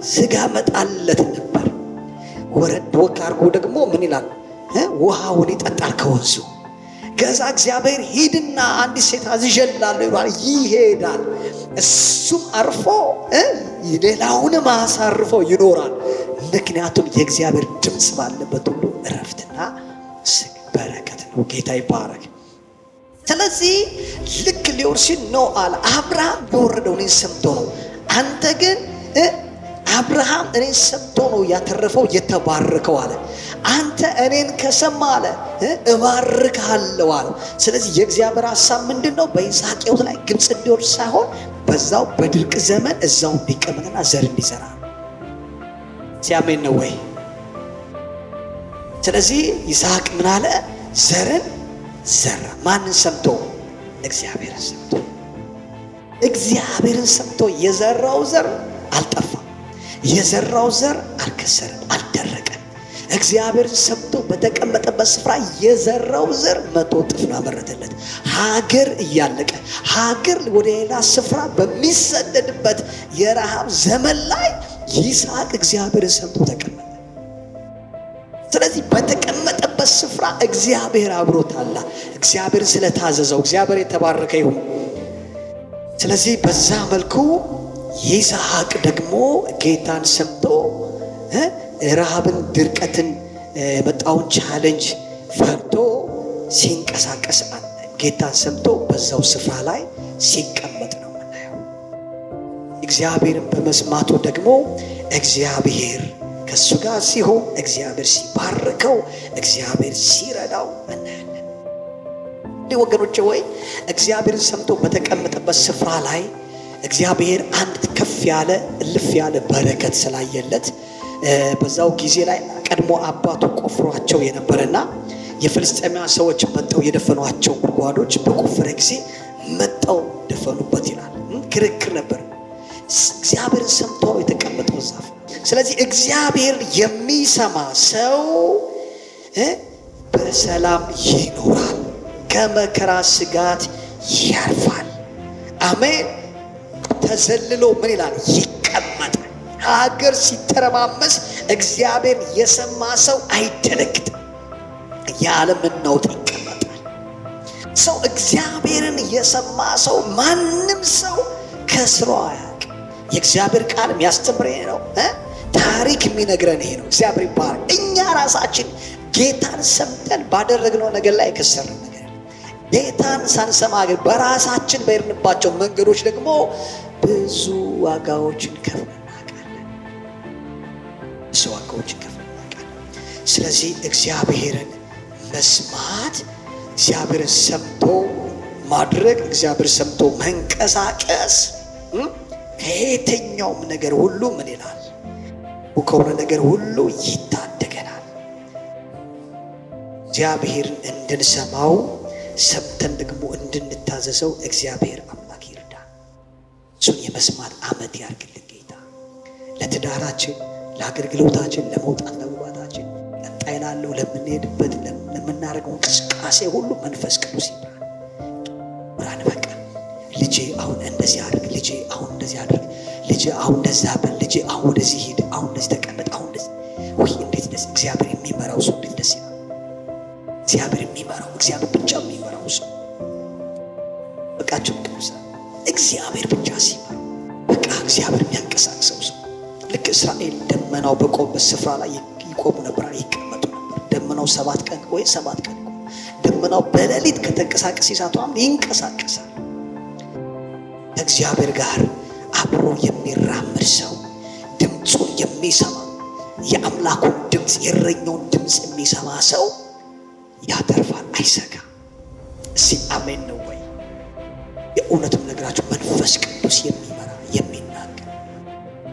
ስጋ መጣለት ነበር። ወረድ ወክ አድርጎ ደግሞ ምን ይላል? ውሃውን ይጠጣል ከወንዙ። ገዛ እግዚአብሔር ሂድና አንዲት ሴት አዝዤልሃለሁ ይሏል። ይሄዳል። እሱም አርፎ ሌላውንም አሳርፎ ይኖራል። ምክንያቱም የእግዚአብሔር ድምፅ ባለበት ሁሉ እረፍትና በረከት ነው። ጌታ ይባረክ። ስለዚህ ልክ ሊወርድ ሲል ነው አለ አብርሃም የወረደው እኔን ሰምቶ ነው። አንተ ግን አብርሃም እኔን ሰምቶ ነው ያተረፈው የተባረከው አለ። አንተ እኔን ከሰማ አለ እባርክሃለሁ አለ። ስለዚህ የእግዚአብሔር ሐሳብ ምንድን ነው? በይስሐቅ ሕይወት ላይ ግብፅ እንዲወርድ ሳይሆን በዛው በድርቅ ዘመን እዛው እንዲቀመጥና ዘር እንዲዘራ ሲያሜን ነው ወይ? ስለዚህ ይስሐቅ ምን አለ? ዘርን ዘራ። ማንን ሰምቶ? እግዚአብሔርን ሰምቶ። እግዚአብሔርን ሰምቶ የዘራው ዘር አልጠፋም። የዘራው ዘር አልከሰረም፣ አልደረቀም። እግዚአብሔርን ሰምቶ በተቀመጠበት ስፍራ የዘራው ዘር 100 እጥፍ ነው ያመረተለት። ሀገር እያለቀ ሀገር ወደ ሌላ ስፍራ በሚሰደድበት የረሃብ ዘመን ላይ ይስሐቅ እግዚአብሔርን ሰምቶ ተቀመጠ። ስለዚህ በተቀመጠበት ስፍራ እግዚአብሔር አብሮታል። እግዚአብሔርን ስለታዘዘው እግዚአብሔር የተባረከ ይሁን። ስለዚህ በዛ መልኩ ይስሐቅ ደግሞ ጌታን ሰምቶ ረሃብን፣ ድርቀትን፣ የመጣውን ቻሌንጅ ፈርቶ ሲንቀሳቀስ ጌታን ሰምቶ በዛው ስፍራ ላይ ሲቀመጥ ነው የምናየው። እግዚአብሔርን በመስማቱ ደግሞ እግዚአብሔር ከእሱ ጋር ሲሆን፣ እግዚአብሔር ሲባርከው፣ እግዚአብሔር ሲረዳው እናያለን። እንዲህ ወገኖቼ ወይ እግዚአብሔርን ሰምቶ በተቀመጠበት ስፍራ ላይ እግዚአብሔር አንድ ከፍ ያለ እልፍ ያለ በረከት ስላየለት በዛው ጊዜ ላይ ቀድሞ አባቱ ቆፍሯቸው የነበረና የፍልስጤማውያን ሰዎች መጥተው የደፈኗቸው ጉድጓዶች በቆፈረ ጊዜ መጥተው ደፈኑበት ይላል። ክርክር ነበር። እግዚአብሔርን ሰምቶ የተቀመጠው ዛፍ። ስለዚህ እግዚአብሔር የሚሰማ ሰው በሰላም ይኖራል፣ ከመከራ ስጋት ያርፋል። አሜን። ተዘልሎ ምን ይላል? ይቀመጣል። ሀገር ሲተረማመስ እግዚአብሔር የሰማ ሰው አይደነግጥም። የዓለምን ነውጥ ይቀመጣል። ሰው እግዚአብሔርን የሰማ ሰው ማንም ሰው ከስሮ አያውቅም። የእግዚአብሔር ቃል የሚያስተምረን ነው። ታሪክ የሚነግረን ይሄ ነው። እግዚአብሔር ይባረክ። እኛ ራሳችን ጌታን ሰምተን ባደረግነው ነገር ላይ የከሰርነው ነገር ጌታን ሳንሰማ ግን በራሳችን በሄድንባቸው መንገዶች ደግሞ ብዙ ዋጋዎችን ከፍለን እናውቃለን። ብዙ ዋጋዎችን ከፍለን እናውቃለን። ስለዚህ እግዚአብሔርን መስማት፣ እግዚአብሔርን ሰምቶ ማድረግ፣ እግዚአብሔር ሰምቶ መንቀሳቀስ ከየትኛውም ነገር ሁሉ ምን ይላል? ከሆነ ነገር ሁሉ ይታደገናል። እግዚአብሔርን እንድንሰማው ሰምተን ደግሞ እንድንታዘዘው እግዚአብሔር አምላክ ይርዳል። እሱን የመስማት ዓመት ያርግልን ጌታ። ለትዳራችን፣ ለአገልግሎታችን፣ ለመውጣት ለመግባታችን፣ ቀጣይ ላለው ለምንሄድበት ለምናደርገው እንቅስቃሴ ሁሉ መንፈስ ቅዱስ ይብራል። ብራን በቃ ልጄ አሁን እንደዚህ አድርግ፣ ልጄ አሁን እንደዚህ አድርግ፣ ልጄ አሁን እንደዛ በል፣ ልጄ አሁን ወደዚህ ሂድ፣ አሁን እንደዚህ ተቀመጥ፣ አሁን እንደዚህ ወይ እንዴት ደስ! እግዚአብሔር የሚመራው ሰው እንዴት ደስ ይላል! እግዚአብሔር የሚመራው እግዚአብሔር ብቻ የሚመራው ሰው በቃቸው ቅዱሳ እግዚአብሔር ብቻ ሲመራው በቃ እግዚአብሔር የሚያንቀሳቅሰው ሰው ልክ እስራኤል ደመናው በቆመበት ስፍራ ላይ ይቆሙ ነበር፣ ይቀመጡ ነበር። ደመናው 7 ቀን ወይ 7 ቀን ደመናው በሌሊት ከተንቀሳቀሰ እሳቱም ይንቀሳቀሳል። ከእግዚአብሔር ጋር አብሮ የሚራመድ ሰው ድምፁን የሚሰማ የአምላኩን ድምፅ የእረኛውን ድምፅ የሚሰማ ሰው ያተርፋል፣ አይሰጋም። እስቲ አሜን ነው ወይ? የእውነትም ነገራችሁ መንፈስ ቅዱስ የሚመራ የሚናገር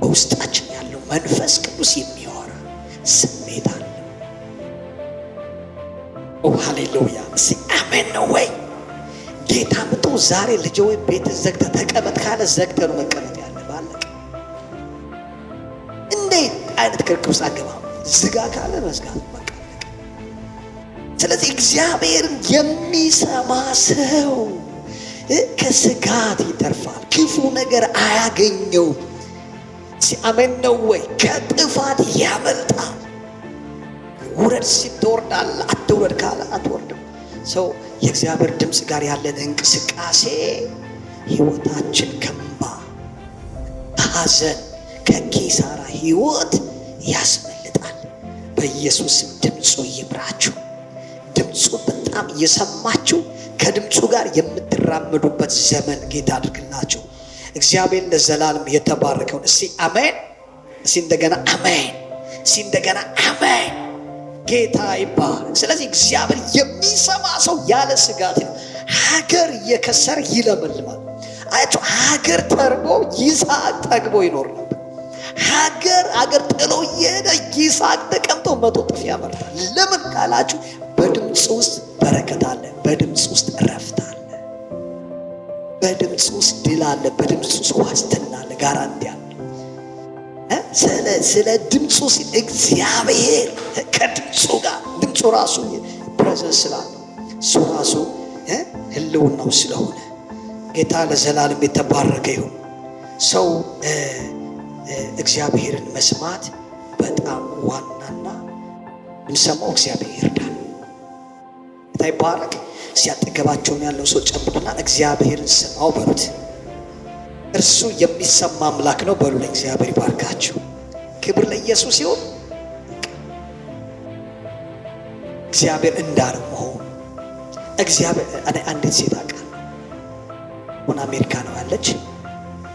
በውስጣችን ያለው መንፈስ ቅዱስ የሚያወራ ስሜት አለ። ኦ ሃሌሉያ! እስቲ አሜን ነው ወይ? ጌታ መጥቶ ዛሬ ልጅ ወይ ቤት ዘግተ ተቀመጥ ካለ ዘግተ ነው መቀመጥ ያለ ባለቀ። እንዴት አይነት ክርክር ውስጥ አገባ? ዝጋ ካለ መዝጋት በቃ። ስለዚህ እግዚአብሔርን የሚሰማ ሰው ከስጋት ይተርፋል፣ ክፉ ነገር አያገኘውም። አሜን ነው ወይ? ከጥፋት ያመልጣል። ውረድ ሲል ትወርዳለህ፣ አትውረድ ካለ አትወርድም። ሰው የእግዚአብሔር ድምፅ ጋር ያለን እንቅስቃሴ ህይወታችን ከእንባ ከሐዘን ከኪሳራ ህይወት ያስመልጣል። በኢየሱስ ድምፁ ይምራችሁ። ድምፁ በጣም እየሰማችሁ ከድምፁ ጋር የምትራመዱበት ዘመን ጌታ አድርግላችሁ። እግዚአብሔር ለዘላለም የተባረከውን። እስቲ አሜን፣ እስቲ እንደገና አሜን፣ እስቲ እንደገና አሜን። ጌታ ይባረክ። ስለዚህ እግዚአብሔር የሚሰማ ሰው ያለ ስጋት ነው። ሀገር እየከሰረ ይለመልማል። አያችሁ፣ ሀገር ተርቦ ይስሐቅ ጠግቦ ይኖር ነበር። ሀገር ጥሎ እየሄደ ይስሐቅ ተቀምጦ 100 እጥፍ ያመርታል። ለምን ካላችሁ በድምፅ ውስጥ በረከት አለ፣ በድምፅ ውስጥ እረፍት አለ፣ በድምፅ ውስጥ ድል አለ፣ በድምፅ ውስጥ ዋስትና አለ፣ ጋራንቲ አለ። ስለ ድምፁ ሲል እግዚአብሔር ከድምፁ ጋር ድምፁ ራሱ ፕሬዘንስ ስላለው እሱ ራሱ ህልውናው ስለሆነ ጌታ ለዘላለም የተባረከ ይሁን። ሰው እግዚአብሔርን መስማት በጣም ዋናና እንሰማው እግዚአብሔር ይርዳል። ጌታ ይባረክ። ሲያጠገባቸውን ያለው ሰው ጨምሩና እግዚአብሔርን ስማው በሉት። እርሱ የሚሰማ አምላክ ነው በሉ። ለእግዚአብሔር ይባርካችሁ። ክብር ለኢየሱስ ይሁን። እግዚአብሔር እንዳለው መሆን እግዚአብሔር አንዲት ሴት አውቃለሁ። ሆነ አሜሪካ ነው ያለች፣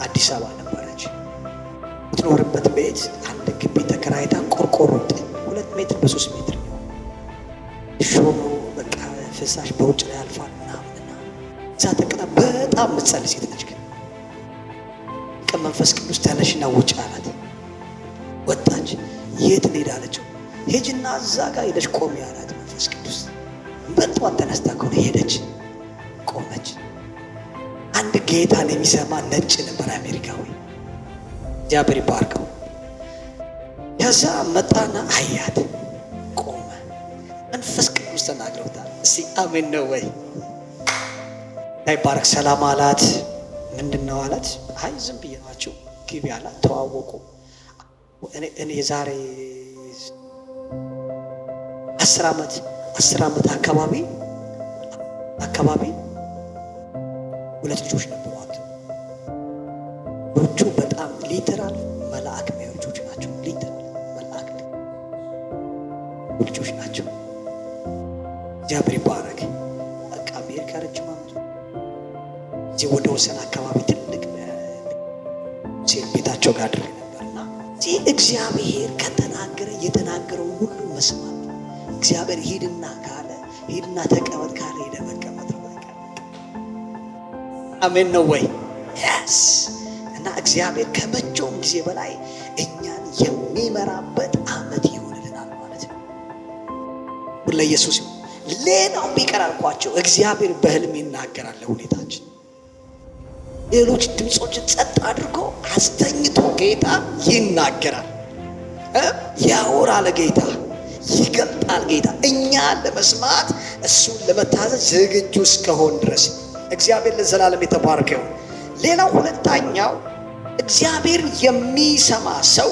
አዲስ አበባ ነበረች። የምትኖርበት ቤት አንድ ግቢ ተከራይታ ቆርቆሮ 2 ሜትር በ3 ሜትር ሾኖ በቃ ፍሳሽ በውጭ ላይ አልፏል ምናምንና እዛ ተቀጣ። በጣም የምትጸልይ ሴት ነች። መንፈስ ቅዱስ ተነሽና ውጭ አላት። ወጣች። የት እንሄዳለችው? ሄጅና እዛ ጋር ሄደች ቆሚ አላት መንፈስ ቅዱስ። በጠዋት ተነስታ ከሆነ ሄደች፣ ቆመች። አንድ ጌታን የሚሰማ ነጭ ነበር፣ አሜሪካዊ። እግዚአብሔር ይባርከው። ከዛ መጣና አያት፣ ቆመ። መንፈስ ቅዱስ ተናግረውታል። እስቲ አሜን ነው ወይ? ባረክ ሰላም አላት። ምንድን ነው አላት? አይ ዝም ብዬ ናቸው ግቢ አላት። ተዋወቁ። እኔ የዛሬ 10 ዓመት አካባቢ ሁለት ልጆች ነበሯት። ልጆቹ በጣም ሊተራል መልአክ ልጆች ናቸው። ሊተራል መልአክ ልጆች ናቸው። እግዚአብሔር ይባረክ። በቃ አሜሪካ ረጅም ዓመት እዚህ ወደ ወሰን አካባቢ ትልቅ ሴት ቤታቸው ጋር አድርግ ነበርና እዚህ እግዚአብሔር ከተናገረ የተናገረው ሁሉ መስማት። እግዚአብሔር ሂድና ካለ ሂድና ተቀመጥ ካለ ሄደ መቀመጥ ነው። አሜን ነው ወይ? ያስ እና እግዚአብሔር ከመቼውም ጊዜ በላይ እኛን የሚመራበት ዓመት ይሆንልናል ማለት ነው። ሁሉ ኢየሱስ ሌላው ቢቀር አልኳቸው እግዚአብሔር በህልም ይናገራል ለሁኔታችን። ሌሎች ድምፆችን ጸጥ አድርጎ አስተኝቶ ጌታ ይናገራል፣ ያወራል፣ ጌታ ይገልጣል። ጌታ እኛ ለመስማት እሱን ለመታዘዝ ዝግጁ እስከሆን ድረስ እግዚአብሔር ለዘላለም የተባረከ ይሁን። ሌላው ሁለተኛው እግዚአብሔር የሚሰማ ሰው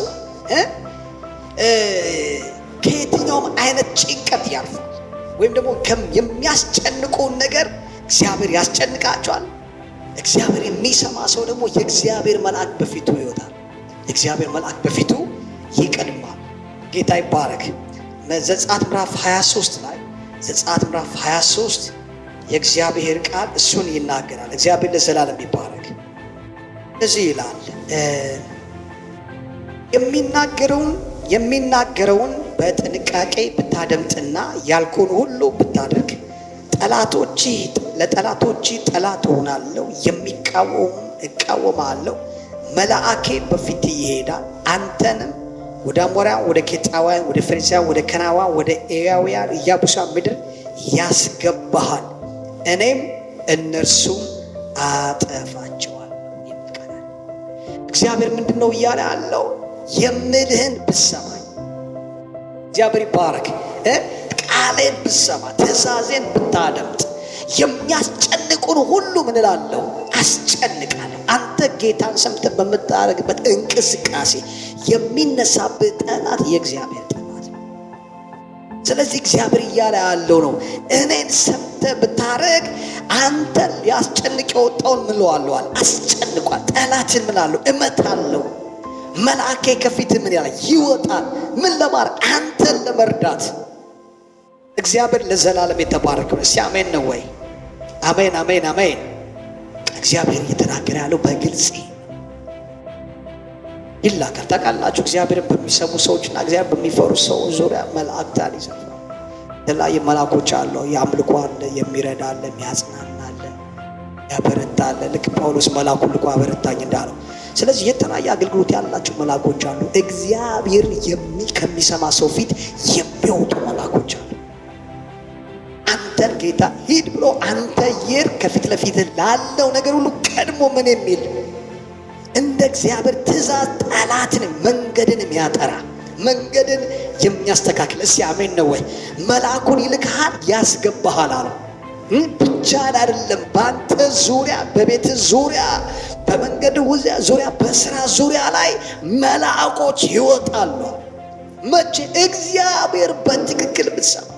ከየትኛውም አይነት ጭንቀት ያልፋል። ወይም ደግሞ የሚያስጨንቀውን ነገር እግዚአብሔር ያስጨንቃቸዋል። እግዚአብሔር የሚሰማ ሰው ደግሞ የእግዚአብሔር መልአክ በፊቱ ይወጣል። የእግዚአብሔር መልአክ በፊቱ ይቀድማል። ጌታ ይባረክ። ዘጸአት ምዕራፍ 23 ላይ ዘጸአት ምዕራፍ 23 የእግዚአብሔር ቃል እሱን ይናገራል። እግዚአብሔር ለዘላለም ይባረክ። እዚህ ይላል የሚናገረውን በጥንቃቄ ብታደምጥና ያልኩህን ሁሉ ብታደርግ ለጠላቶች ጠላት እሆናለሁ፣ እቃወማለሁ። መልአኬ በፊት ይሄዳል፣ አንተንም ወደ አሞራውያን፣ ወደ ኬጣውያን፣ ወደ ፌርዛውያን፣ ወደ ከነዓናውያን፣ ወደ ኤዊያውያን ኢያቡሳውያን ምድር ያስገባሃል፣ እኔም እነርሱን አጠፋቸዋለሁ ይልቃል። እግዚአብሔር ምንድን ነው እያለ ያለው? የምልህን ብትሰማኝ። እግዚአብሔር ይባረክ። ቃሌን ብትሰማ፣ ትእዛዜን ብታደምጥ፣ የሚያስጨንቁን ሁሉ ምን እላለሁ? አስጨንቃለሁ። አንተ ጌታን ሰምተህ በምታደርግበት እንቅስቃሴ የሚነሳብህ ጠላት የእግዚአብሔር ጠላት ነው። ስለዚህ እግዚአብሔር እያለ ያለው ነው፣ እኔን ሰምተህ ብታደርግ አንተን ሊያስጨንቅ የወጣውን ምን እለዋለሁ? አስጨንቋል። ጠላትን ምን አለው? እመታለሁ። መልአኬ ከፊት ምን ያለ ይወጣል። ምን ለማድረግ? አንተን ለመርዳት። እግዚአብሔር ለዘላለም የተባረከ ነው። እስቲ አሜን ነው ወይ? አሜን አሜን አሜን። እግዚአብሔር እየተናገረ ያለው በግልጽ ይላካል። ታውቃላችሁ እግዚአብሔርን በሚሰሙ ሰዎችና እግዚአብሔር በሚፈሩ ሰዎች ዙሪያ መላእክታን ይሰፍራል። የተለያየ መልአኮች አሉ። የአምልኮ አለ፣ የሚረዳ አለ፣ የሚያጽናና አለ፣ ያበረታ አለ። ልክ ጳውሎስ መልአኩን ልኮ አበረታኝ እንዳለው። ስለዚህ የተለያየ አገልግሎት ያላቸው መልአኮች አሉ። እግዚአብሔር ከሚሰማ ሰው ፊት የሚወጡ መልአኮች አሉ። አንተን ጌታ ሂድ ብሎ አንተ ይር ከፊት ለፊት ላለው ነገር ሁሉ ቀድሞ ምን የሚል እንደ እግዚአብሔር ትእዛዝ ጠላትን መንገድን የሚያጠራ መንገድን የሚያስተካክል። እስቲ አሜን ነው ወይ? መልአኩን ይልክሃል፣ ያስገባሃል አለው። ብቻን አይደለም፣ በአንተ ዙሪያ፣ በቤት ዙሪያ፣ በመንገድ ዙሪያ፣ በስራ ዙሪያ ላይ መልአኮች ይወጣሉ። መቼ? እግዚአብሔር በትክክል ብትሰማ፣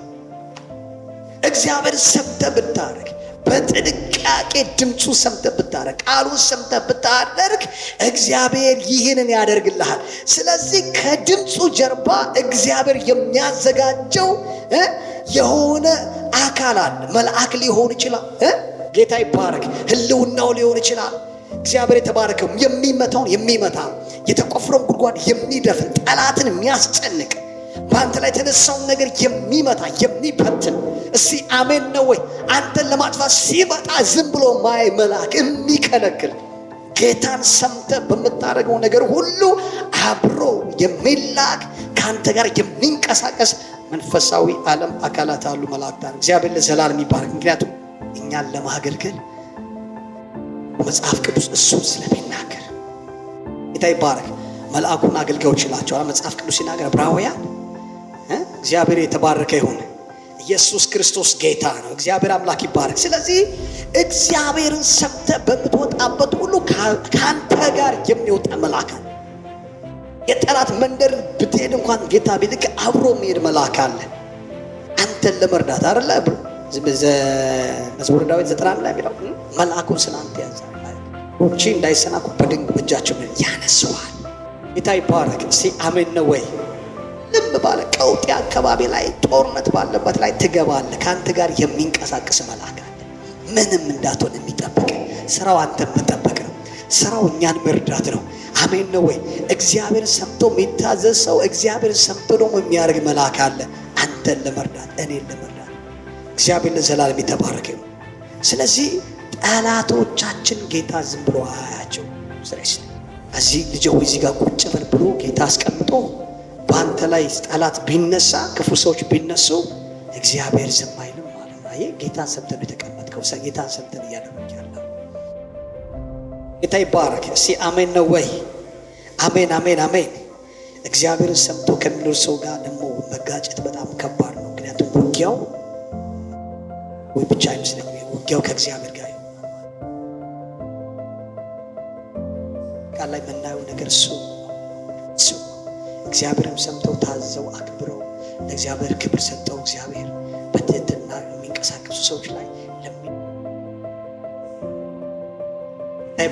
እግዚአብሔር ሰምተህ ብታደርግ፣ በጥንቃቄ ድምፁ ሰምተህ ብታደርግ፣ ቃሉን ሰምተህ ብታደርግ እግዚአብሔር ይህንን ያደርግልሃል። ስለዚህ ከድምፁ ጀርባ እግዚአብሔር የሚያዘጋጀው የሆነ አካል አለ። መልአክ ሊሆን ይችላል። ጌታ ይባረክ። ህልውናው ሊሆን ይችላል። እግዚአብሔር የተባረከው የሚመታውን የሚመታ፣ የተቆፍረውን ጉድጓድ የሚደፍን፣ ጠላትን የሚያስጨንቅ፣ በአንተ ላይ የተነሳውን ነገር የሚመታ የሚበትን። እስቲ አሜን ነው ወይ? አንተን ለማጥፋት ሲመጣ ዝም ብሎ ማይ መልአክ የሚከለክል፣ ጌታን ሰምተህ በምታደርገው ነገር ሁሉ አብሮ የሚላክ፣ ከአንተ ጋር የሚንቀሳቀስ መንፈሳዊ ዓለም አካላት አሉ፣ መላእክታን። እግዚአብሔር ለዘላለም ይባረክ። ምክንያቱም እኛን ለማገልገል መጽሐፍ ቅዱስ እሱን ስለሚናገር ጌታ ይባረክ። መልአኩን አገልጋዮች ይላቸዋል መጽሐፍ ቅዱስ ሲናገር። ዕብራውያን እግዚአብሔር የተባረከ ይሁን። ኢየሱስ ክርስቶስ ጌታ ነው። እግዚአብሔር አምላክ ይባረክ። ስለዚህ እግዚአብሔርን ሰምተህ በምትወጣበት ሁሉ ከአንተ ጋር የሚወጣ መልአክ አለ። የጠላት መንደር ብትሄድ እንኳን ጌታ ቢልክ አብሮ የሚሄድ መልአክ አለ አንተን ለመርዳት አይደለ? መዝሙረ ዳዊት 91 ላይ የሚለው መልአኩን ስላንተ ያዛል፣ እቺ እንዳይሰናኩ በድንግ በእጃቸው ያነሱሃል። ጌታ ይባረክ። እስቲ አሜን ነው ወይ? ልብ ባለ ቀውጤ አካባቢ ላይ ጦርነት ባለበት ላይ ትገባለህ። ከአንተ ጋር የሚንቀሳቀስ መልአክ አለ። ምንም እንዳትሆን የሚጠብቅ ስራው አንተን መጠበቅ ነው። ስራው እኛን መርዳት ነው። አሜን ነው ወይ? እግዚአብሔር ሰምቶ የሚታዘዝ ሰው እግዚአብሔር ሰምቶ ደግሞ የሚያደርግ መልአክ አለ አንተን ለመርዳት እኔን ለመርዳት። እግዚአብሔር ለዘላለም የተባረከ ነው። ስለዚህ ጠላቶቻችን ጌታ ዝም ብሎ አያቸው። ስለዚህ እዚህ ልጅ ሆይ እዚህ ጋር ቁጭ በል ብሎ ጌታ አስቀምጦ በአንተ ላይ ጠላት ቢነሳ ክፉ ሰዎች ቢነሱ እግዚአብሔር ዝም አይልም ማለት ነው። አየህ ጌታን ሰምተን የተቀመጥከው ጌታን ሰምተን እያደረግህ ያለው ጌታ ይባረክ። እስቲ አሜን ነው ወይ? አሜን አሜን አሜን። እግዚአብሔርን ሰምቶ ከሚኖር ሰው ጋር ደግሞ መጋጨት በጣም ከባድ ነው። ምክንያቱም ውጊያው ወይ ብቻ አይመስለኝም፣ ውጊያው ከእግዚአብሔር ጋር ቃል ላይ የምናየው ነገር እሱ እግዚአብሔርን ሰምተው ታዘው አክብረው ለእግዚአብሔር ክብር ሰጠው እግዚአብሔር በትህትና የሚንቀሳቀሱ ሰዎች ላይ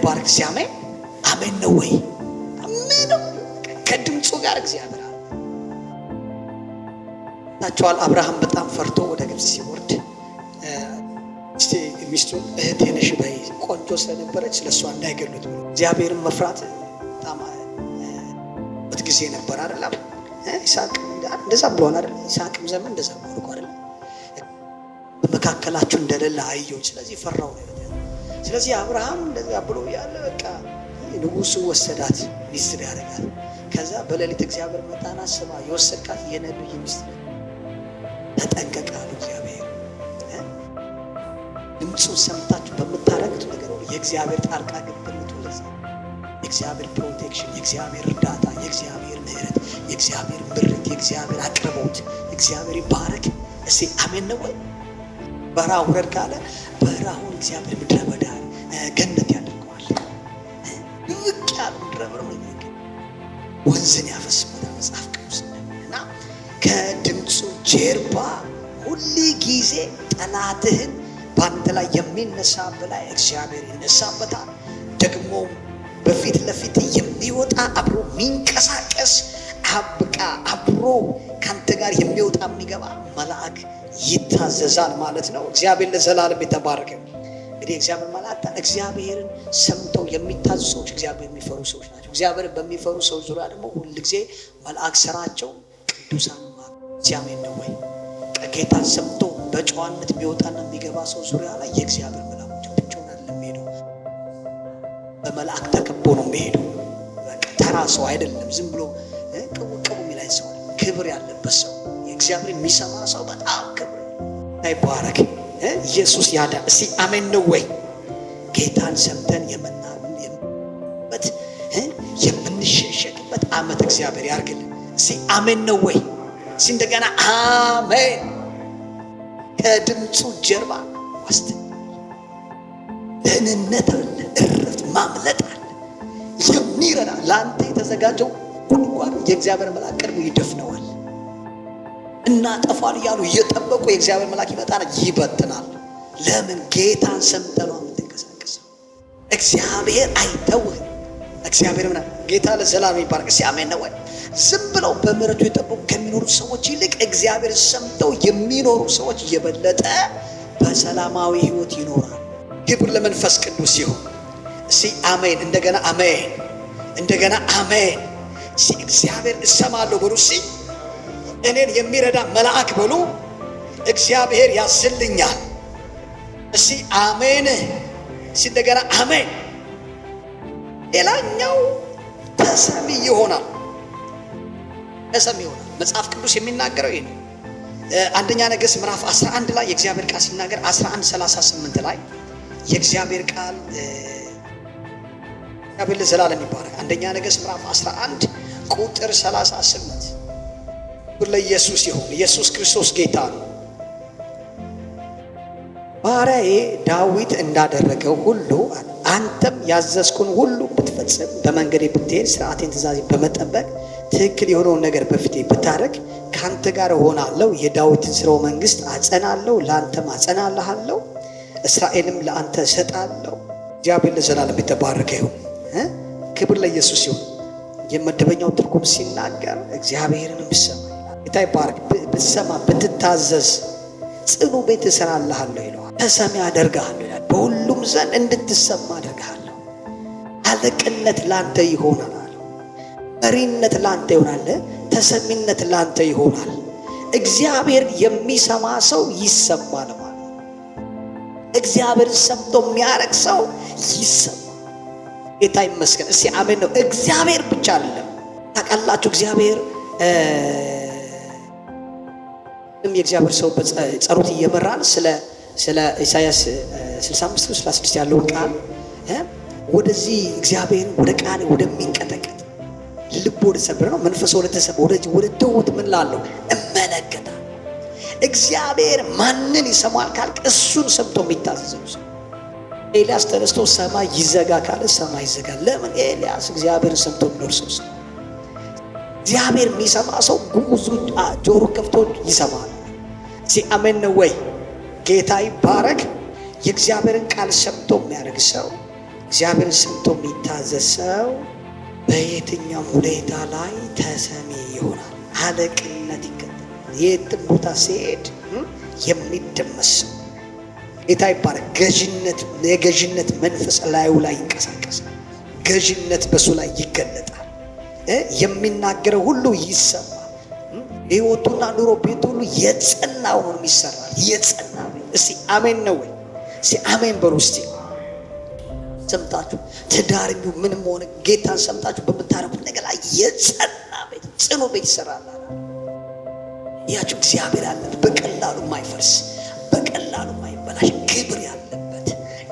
ባርክ ሲያሜን አሜን ነው ወይ? አሜን ነው። ከድምፁ ጋር እግዚአብሔር ታቸዋል። አብርሃም በጣም ፈርቶ ወደ ግብፅ ሲወርድ እስቲ ሚስቱን እህቴ ነሽ በይ ቆንጆ ስለነበረች ስለሷ እንዳይገሉት እግዚአብሔርን መፍራት በጣም ጊዜ ነበር አይደለም? ይስሐቅ እንደዛ ብሎን አይደል? ይስሐቅም ዘመን እንደዛ ብሎ አይደል? በመካከላችሁ እንደሌለ አየሁ፣ ስለዚህ ፈራው ነው። ስለዚህ አብርሃም እንደዛ ብሎ ያለ በቃ ንጉሱ ወሰዳት፣ ሚስት ያደርጋል። ከዛ በሌሊት እግዚአብሔር መጣና ስማ የወሰድካት የነብይ ሚስት ነው፣ ተጠንቀቅ አለ እግዚአብሔር። ድምፁን ሰምታችሁ በምታረጉት ነገር የእግዚአብሔር ጣልቃ ገብነቱ ለዛ የእግዚአብሔር ፕሮቴክሽን፣ የእግዚአብሔር እርዳታ፣ የእግዚአብሔር ምሕረት፣ የእግዚአብሔር ምርት፣ የእግዚአብሔር አቅርቦት እግዚአብሔር ይባረክ። እስቲ አሜን ነው ወይ? በረሃ ውረድ ካለ በረሃውን እግዚአብሔር ምድረ በዳ ገነት ያደርገዋል። ብቅ ያለ ምድረ በዳ ወንዝን ያፈስበታል መጽሐፍ ቅዱስ እና ከድምፁ ጀርባ ሁል ጊዜ ጠላትህን በአንተ ላይ የሚነሳ በላይ እግዚአብሔር ይነሳበታል። ደግሞ በፊት ለፊት የሚወጣ አብሮ የሚንቀሳቀስ አብሮ ካንተ ጋር የሚወጣ የሚገባ መልአክ ይታዘዛል ማለት ነው። እግዚአብሔር ለዘላለም የተባረከ። እንግዲህ እግዚአብሔር መልአክ እግዚአብሔርን ሰምተው የሚታዘዙ ሰዎች እግዚአብሔር የሚፈሩ ሰዎች ናቸው። እግዚአብሔር በሚፈሩ ሰዎች ዙሪያ ደግሞ ሁልጊዜ መልአክ ስራቸው ቅዱሳን እግዚአብሔር ነው ወይ? ጌታን ሰምቶ በጨዋነት የሚወጣና የሚገባ ሰው ዙሪያ ላይ የእግዚአብሔር መልአኮች ብቻውን አይደለም የሚሄደው፣ በመልአክ ተከቦ ነው የሚሄደው። ተራ ሰው አይደለም፣ ዝም ብሎ ቅቡ የሚላይ ሰው፣ ክብር ያለበት ሰው፣ የእግዚአብሔር የሚሰማ ሰው በጣም ክብር ይባረክ። ኢየሱስ ያዳ። እስቲ አሜን ነው ወይ? ጌታን ሰምተን የምናምንበት የምንሸሸግበት ዓመት እግዚአብሔር ያርግልን። እስቲ አሜን ነው ወይ? እስቲ እንደገና አሜን። ከድምፁ ጀርባ ዋስትና፣ ደህንነት አለ፣ እረፍት፣ ማምለጥ አለ። የሚረዳ ለአንተ የተዘጋጀው ጉድጓድ የእግዚአብሔር መልአክ ቀድሞ ይደፍነዋል። እናጠፋል እያሉ እየጠበቁ የእግዚአብሔር መልአክ ይመጣና ይበትናል። ለምን? ጌታን ሰምተህ ነው የምትንቀሳቀሰው። እግዚአብሔር አይተውህም። እግዚአብሔር ምን ጌታ ለዘላለም ይባረክ። እስቲ አሜን ነው ወይ? ዝም ብለው በምህረቱ የጠበቁ ከሚኖሩ ሰዎች ይልቅ እግዚአብሔር ሰምተው የሚኖሩ ሰዎች የበለጠ በሰላማዊ ህይወት ይኖራል። ክብር ለመንፈስ ቅዱስ ይሁን። እስቲ አሜን። እንደገና አሜን። እንደገና አሜን። እስቲ እግዚአብሔር እሰማለሁ በሉ። እስቲ እኔን የሚረዳ መልአክ በሉ። እግዚአብሔር ያዝልኛል። እስቲ አሜን። እስቲ እንደገና አሜን። ሌላኛው ተሰሚ ይሆናል። ተሰሚ ይሆናል። መጽሐፍ ቅዱስ የሚናገረው ይሄ ነው። አንደኛ ነገሥት ምዕራፍ 11 ላይ የእግዚአብሔር ቃል ሲናገር 11:38 ላይ የእግዚአብሔር ቃል እግዚአብሔር ለዘላለም ይባረክ። አንደኛ ነገሥት ምዕራፍ 11 ቁጥር 38 ለኢየሱስ ይሁን። ኢየሱስ ክርስቶስ ጌታ ነው። ባሪያዬ ዳዊት እንዳደረገው ሁሉ አንተም ያዘዝኩን ሁሉ ብትፈጽም በመንገዴ ብትሄድ ሥርዓቴን ትእዛዜን በመጠበቅ ትክክል የሆነውን ነገር በፊቴ ብታደርግ ከአንተ ጋር እሆናለሁ፣ የዳዊትን ሥርወ መንግሥት አጸናለሁ፣ ለአንተም አጸናልሃለሁ፣ እስራኤልም ለአንተ እሰጣለሁ። እግዚአብሔር ለዘላለም የተባረከ ይሁን። ክብር ለኢየሱስ ይሁን። የመደበኛው ትርጉም ሲናገር እግዚአብሔርን ብትሰማ ጌታ ይባረክ፣ ብትሰማ ብትታዘዝ ጽኑ ቤት እሰራልሃለሁ ይለዋል። ተሰሚ አደርግሃለሁ ይላል። በሁሉም ዘንድ እንድትሰማ አደርግሃለሁ። አለቅነት ላንተ ይሆናል አለው። መሪነት ላንተ ይሆናል። ተሰሚነት ላንተ ይሆናል። እግዚአብሔር የሚሰማ ሰው ይሰማል ማለት። እግዚአብሔር ሰምቶ የሚያረግ ሰው ይሰማል። ጌታ ይመስገን። እስቲ አሜን ነው። እግዚአብሔር ብቻ አይደለም። ታውቃላችሁ እግዚአብሔር የእግዚአብሔር ሰው በጸሎት እየመራን ስለ ኢሳይያስ 65:36 ያለውን ቃል ወደዚህ እግዚአብሔር ወደ ቃል ወደሚንቀጠቀጥ ልብ ወደ ሰብረ ነው መንፈስ ወደ ተሰበ ወደ ደውት ምን ላለው እመለከታለሁ። እግዚአብሔር ማንን ይሰማል ካልክ እሱን ሰምቶ የሚታዘዘው ሰው። ኤልያስ ተነስቶ ሰማይ ይዘጋ ካለ ሰማይ ይዘጋል። ለምን? ኤልያስ እግዚአብሔርን ሰምቶ የሚኖር ሰው። እግዚአብሔር የሚሰማ ሰው ጉሙዙ ጆሮ ከፍቶ ይሰማል። አሜን ነው ወይ? ጌታ ይባረክ። የእግዚአብሔርን ቃል ሰምቶ የሚያደርግ ሰው፣ እግዚአብሔርን ሰምቶ የሚታዘዝ ሰው በየትኛውም ሁኔታ ላይ ተሰሚ ይሆናል። አለቅነት ይከተላል። የትም ቦታ ሲሄድ የሚደመስ ሰው ጌታ ይባረክ። የገዥነት መንፈስ ላዩ ላይ ይንቀሳቀሳል። ገዥነት በሱ ላይ ይገለጣል። የሚናገረው ሁሉ ይሰማል። ሕይወቱና ኑሮ ቤቱ ሁሉ የጸና ሆኖ ይሰራል። የጸና ቤት። እስቲ አሜን ነው ወይ? እስቲ አሜን በሉ። እስቲ ሰምታችሁ ትዳርኙ ምንም ሆነ ጌታን ሰምታችሁ በምታረጉት ነገር ላይ የጸና ቤት፣ ጽኑ ቤት ይሰራል። ያችሁ እግዚአብሔር ያለበት በቀላሉ የማይፈርስ በቀላሉ የማይበላሽ ክብር ያለበት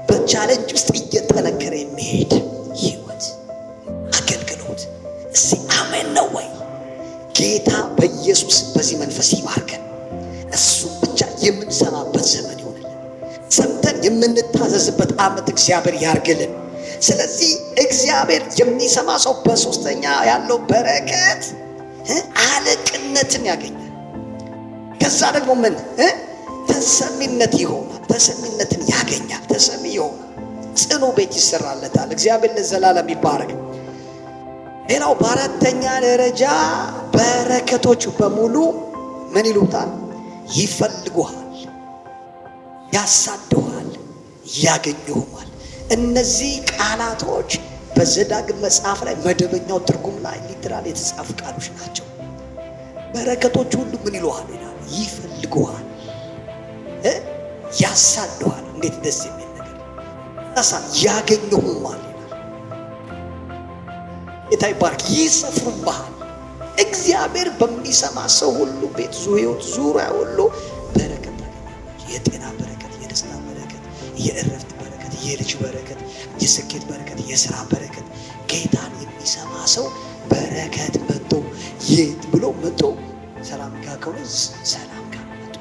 በቻሌንጅ ውስጥ እየጠነከረ የሚሄድ ህይወት አገልግሎት። እስቲ አሜን ነው ወይ? ጌታ በኢየሱስ በዚህ መንፈስ ይባርከን። እሱም ብቻ የምንሰማበት ዘመን ይሆንልን። ሰምተን የምንታዘዝበት ዓመት እግዚአብሔር ያርግልን። ስለዚህ እግዚአብሔር የሚሰማ ሰው በሶስተኛ ያለው በረከት አለቅነትን ያገኛል። ከዛ ደግሞ ምን ተሰሚነት ይሆናል። ተሰሚነትን ያገኛል። ተሰሚ ይሆናል። ጽኑ ቤት ይሰራለታል። እግዚአብሔር ለዘላለም ይባረክ። ሌላው በአራተኛ ደረጃ በረከቶች በሙሉ ምን ይሉታል? ይፈልጉሃል፣ ያሳድኋል፣ ያገኙሁማል። እነዚህ ቃላቶች በዘዳግም መጽሐፍ ላይ መደበኛው ትርጉም ላይ ሊትራል የተጻፉ ቃሎች ናቸው። በረከቶች ሁሉ ምን ይሉሃል ይላል? ይፈልጉሃል፣ ያሳድኋል። እንዴት ደስ የሚል ነገር! ያገኙሁማል ይላል። ጌታ ይባርክ። ይሰፍሩብሃል። እግዚአብሔር በሚሰማ ሰው ሁሉ ቤት ዙሪያ ሁሉ በረከት ታገኛለች። የጤና በረከት፣ የደስታ በረከት፣ የእረፍት በረከት፣ የልጅ በረከት፣ የስኬት በረከት፣ የስራ በረከት። ጌታን የሚሰማ ሰው በረከት መጥቶ የት ብሎ መጥቶ ሰላም ጋር ከሆነ ሰላም ጋር መጥቶ።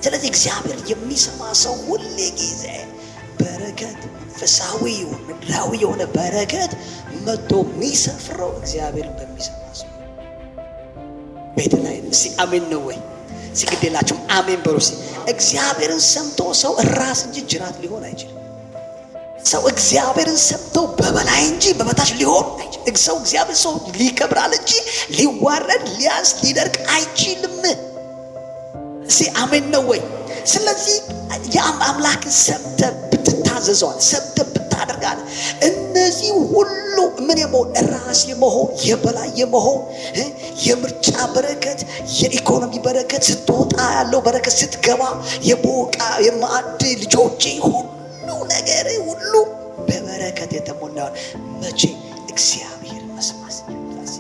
ስለዚህ እግዚአብሔር የሚሰማ ሰው ሁሌ ጊዜ በረከት መንፈሳዊ ምድራዊ የሆነ በረከት መጥቶ የሚሰፍረው እግዚአብሔር በሚሰማ ሰው ቤት ላይ። እስቲ አሜን ነው ወይ? ሲግዴላችሁም አሜን በሉ። እግዚአብሔርን ሰምቶ ሰው ራስ እንጂ ጅራት ሊሆን አይችልም። ሰው እግዚአብሔርን ሰምቶ በበላይ እንጂ በበታች ሊሆን አይችልም። ሰው እግዚአብሔር ሰው ሊከብራል እንጂ ሊዋረድ ሊያንስ ሊደርቅ አይችልም። እስቲ አሜን ነው ወይ? ስለዚህ የአምላክን ሰምተህ ብትታዘዘዋል፣ ሰምተህ ብታደርጋለህ፣ እነዚህ ሁሉ ምን የመሆን ራስ የመሆን የበላይ የመሆን የምርጫ በረከት፣ የኢኮኖሚ በረከት፣ ስትወጣ ያለው በረከት፣ ስትገባ የቦቃ የማዕድ ልጆቼ ሁሉ ነገር ሁሉ በበረከት የተሞላ መቼ እግዚአብሔር መስማት ይላል።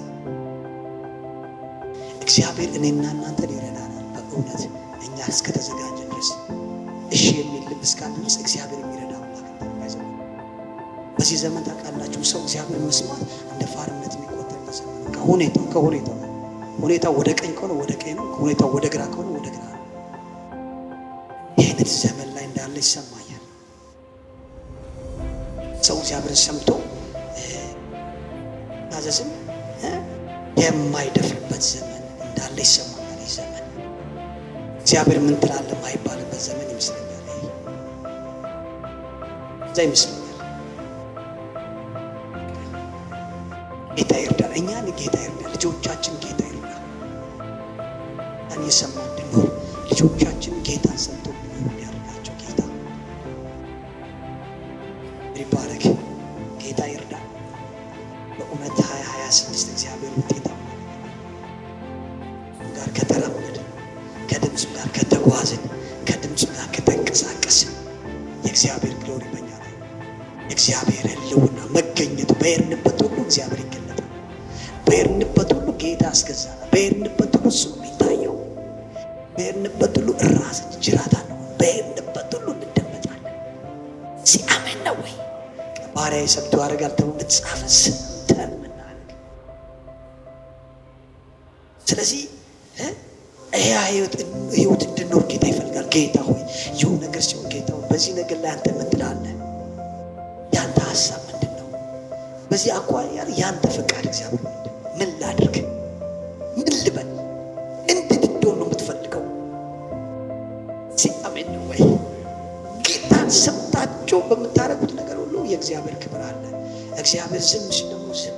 እግዚአብሔር እኔና እናንተ ይረዳናል። በእውነት እኛ እስከተዘጋጀን ድረስ እሺ የሚል ልብ እስካለን ድረስ እግዚአብሔር የሚረዳ አምላክ ነው። በዚህ ዘመን ታውቃላችሁ ሰው እግዚአብሔር መስማት እንደ ፋርነት የሚቆጠርበት ዘመን ነው። ከሁኔታው ወደ ቀኝ ከሆነ ወደ ቀኝ ነው፣ ከሁኔታው ወደ ግራ ከሆነ ወደ ግራ ነው። አይነት ዘመን ላይ እንዳለ ይሰማኛል። ሰው እግዚአብሔርን ሰምቶ ታዘዝም የማይደፍርበት ዘመን እንዳለ ይሰማኛል። ይህ ዘመን እግዚአብሔር ምን ትላለህ የማይባልበት ዘመን ይመስለኛል። እዛ ይመስለኛል። ጌታ ይርዳል። እኛን ጌታ ይርዳል። ልጆቻችን ጌታ ይርዳል። ያን የሰማ እንድንኖር ልጆቻችን ጌታን ሰምቶ እንዲኖሩ ያደርጋቸው። ጌታ ይባረክ። ጌታ ይርዳል። በእውነት 2026 እግዚአብሔር ውጤታማ ጋር ከተራመድን፣ ከድምፁ ጋር ከተጓዝን፣ ከድምፁ ጋር ከተንቀሳቀስን የእግዚአብሔር ግሎሪ በኛ ላይ የእግዚአብሔር ሕልውና መገኘቱ በሄድንበት ሁሉ እግዚአብሔር ይገለጣል። በሄድንበት ሁሉ ጌታ ያስገዛናል። በሄድንበት ሁሉ እሱ የሚታየው። በሄድንበት ሁሉ ራስ ጅራት አለ። በሄድንበት ሁሉ እንደመጣለን። አሜን ነው ወይ? ባሪያዬ ሰምቶ ያደርጋል ተብሎ እንደተጻፈ ሰምተን የምናደርግ። ስለዚህ ህይወት እንድንኖር ጌታ ይፈልጋል። ጌታ ሆይ ይሁን ነገር ሲሆን ጌታ ሆይ በዚህ ነገር ላይ አንተ ምን ትላለህ? ያንተ ሀሳብ ምንድን ነው? በዚህ አኳያ ያንተ ፈቃድ እግዚአብሔር ምንድን ነው? ምን ላድርግ? ምን ልበል? እንዴት እንደሆነ ነው የምትፈልገው? አሜን ነው ወይ? ጌታን ሰምታችሁ በምታደርጉት ነገር ሁሉ የእግዚአብሔር ክብር አለ። እግዚአብሔር ዝም ሲል ደግሞ ዝም።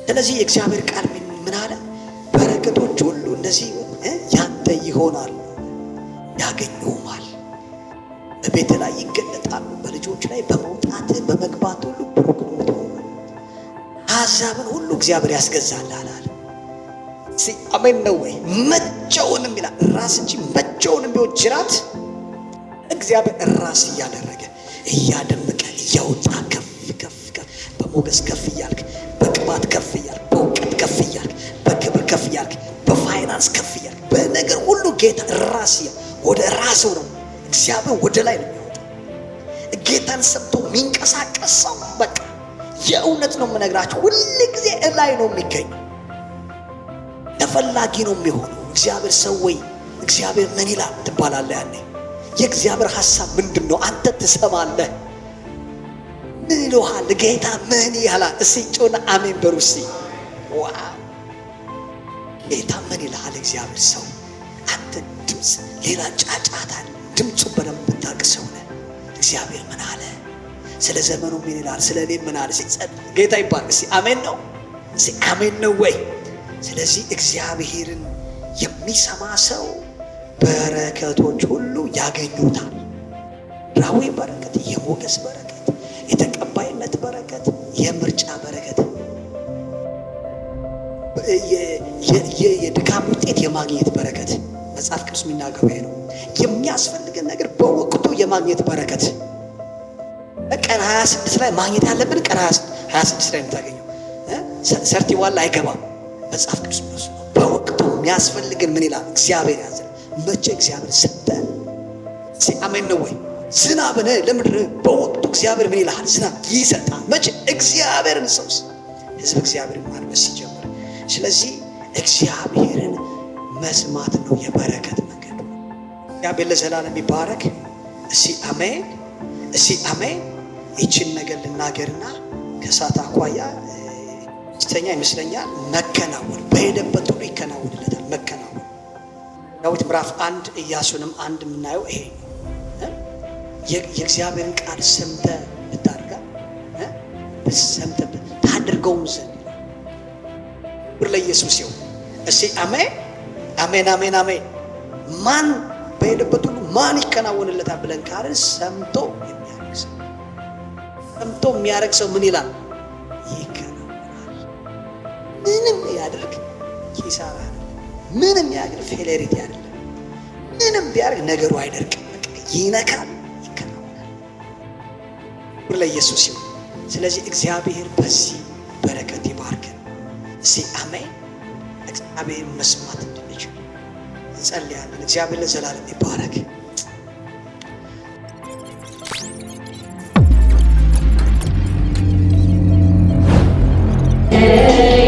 ስለዚህ የእግዚአብሔር ቃል ምን አለ? በረከቶች ሁሉ እንደዚህ ያንተ ይሆናሉ፣ ያገኙማል፣ በቤት ላይ ይገለጣሉ፣ በልጆች ላይ በመውጣት በመግባት ሁሉ ብሩክ ነው። አሕዛብን ሁሉ እግዚአብሔር ያስገዛልሃል አለ። አሜን ነው ወይ? መቼውንም ይላል ራስ እንጂ መቼውንም ቢሆን ጅራት እግዚአብሔር ራስ እያደረገ እያደመቀ እያወጣ ከፍ ከፍ ከፍ በሞገስ ከፍ እያልክ በቅባት ከፍ እያልክ በእውቀት ከፍ እያልክ በክብር ከፍ እያልክ በፋይናንስ ከፍ እያልክ በነገር ሁሉ ጌታ ራስ ወደ ራሱ ነው። እግዚአብሔር ወደ ላይ ነው የሚወጣው። ጌታን ሰምቶ የሚንቀሳቀስ ሰው በቃ የእውነት ነው የምነግራቸው፣ ሁል ጊዜ ላይ ነው የሚገኘው። ተፈላጊ ነው የሚሆነው። እግዚአብሔር ሰው ወይ እግዚአብሔር ምን ይላል ትባላለህ። ያኔ የእግዚአብሔር ሀሳብ ምንድን ነው? አንተ ትሰማለህ። ምን ይለዋል ጌታ? ምን ይላል? እስኪ ጮና አሜን በሉ እስኪ። ዋው ጌታ ምን ይልሃል? እግዚአብሔር ሰው አንተ ድምፅ ሌላ ጫጫታ ድምፁ በደንብ ብታውቅ ሰው ነህ። እግዚአብሔር ምን አለ? ስለ ዘመኑ ምን ይላል? ስለ እኔ ምን አለ? ሲጸድ ጌታ ይባርክ። እስኪ አሜን ነው። እስኪ አሜን ነው ወይ? ስለዚህ እግዚአብሔርን የሚሰማ ሰው በረከቶች ሁሉ ያገኙታል። ራዊ በረከት፣ የሞገስ በረከት፣ የተቀባይነት በረከት፣ የምርጫ በረከት፣ የድካም ውጤት የማግኘት በረከት። መጽሐፍ ቅዱስ የሚናገረው ይሄ ነው። የሚያስፈልገን ነገር በወቅቱ የማግኘት በረከት። ቀን 26 ላይ ማግኘት ያለብን ቀን 26 ላይ የምታገኘው ሰርቲዋል አይገባም። መጽሐፍ ቅዱስ ነው በወቅቱ የሚያስፈልገን ምን ይላል? እግዚአብሔር ያዘ። መቼ እግዚአብሔር ሰጠ? አሜን ነው ወይ? ዝናብን ለምድር በወቅቱ እግዚአብሔር ምን ይላል? ዝናብ ይሰጣል። መቼ? እግዚአብሔርን ሰውስ ህዝብ እግዚአብሔርን ማልበስ ሲጀምር። ስለዚህ እግዚአብሔርን መስማት ነው የበረከት መንገድ። እግዚአብሔር ለዘላለም ይባረክ። እሺ አሜን፣ እሺ አሜን። ይችን ነገር ልናገርና ከሰዓት አኳያ ስተኛ ይመስለኛል። መከናወን በሄደበት ሁሉ ይከናወንለታል። መከናወን ዳዊት ምዕራፍ 1 ኢያሱንም 1 የምናየው ይሄ ነው። የእግዚአብሔርን ቃል ሰምተህ ብታደርጋ ሰምተህ ታደርገውም ዘንድ ብር ለኢየሱስ ይሁን። እሺ አሜን፣ አሜን፣ አሜን፣ አሜን። ማን በሄደበት ሁሉ ማን ይከናወንለታል ብለን ካልን ሰምቶ የሚያደርግ ሰው። ሰምቶ የሚያደርግ ሰው ምን ይላል? ይከናወናል። ምንም ያደርግ ኪሳራ አይደለም። ምንም ያደርግ ፌሌሪቲ አይደለም። ምንም ቢያደርግ ነገሩ አይደርቅም። ይነካል፣ ይከናወናል። ብር ለኢየሱስ ይሁን። ስለዚህ እግዚአብሔር በዚህ በረከት ይባርከን። እሺ አሜን። እግዚአብሔር መስማት እንድንችል እንጸልያለን። እግዚአብሔር ለዘላለም ይባረክ።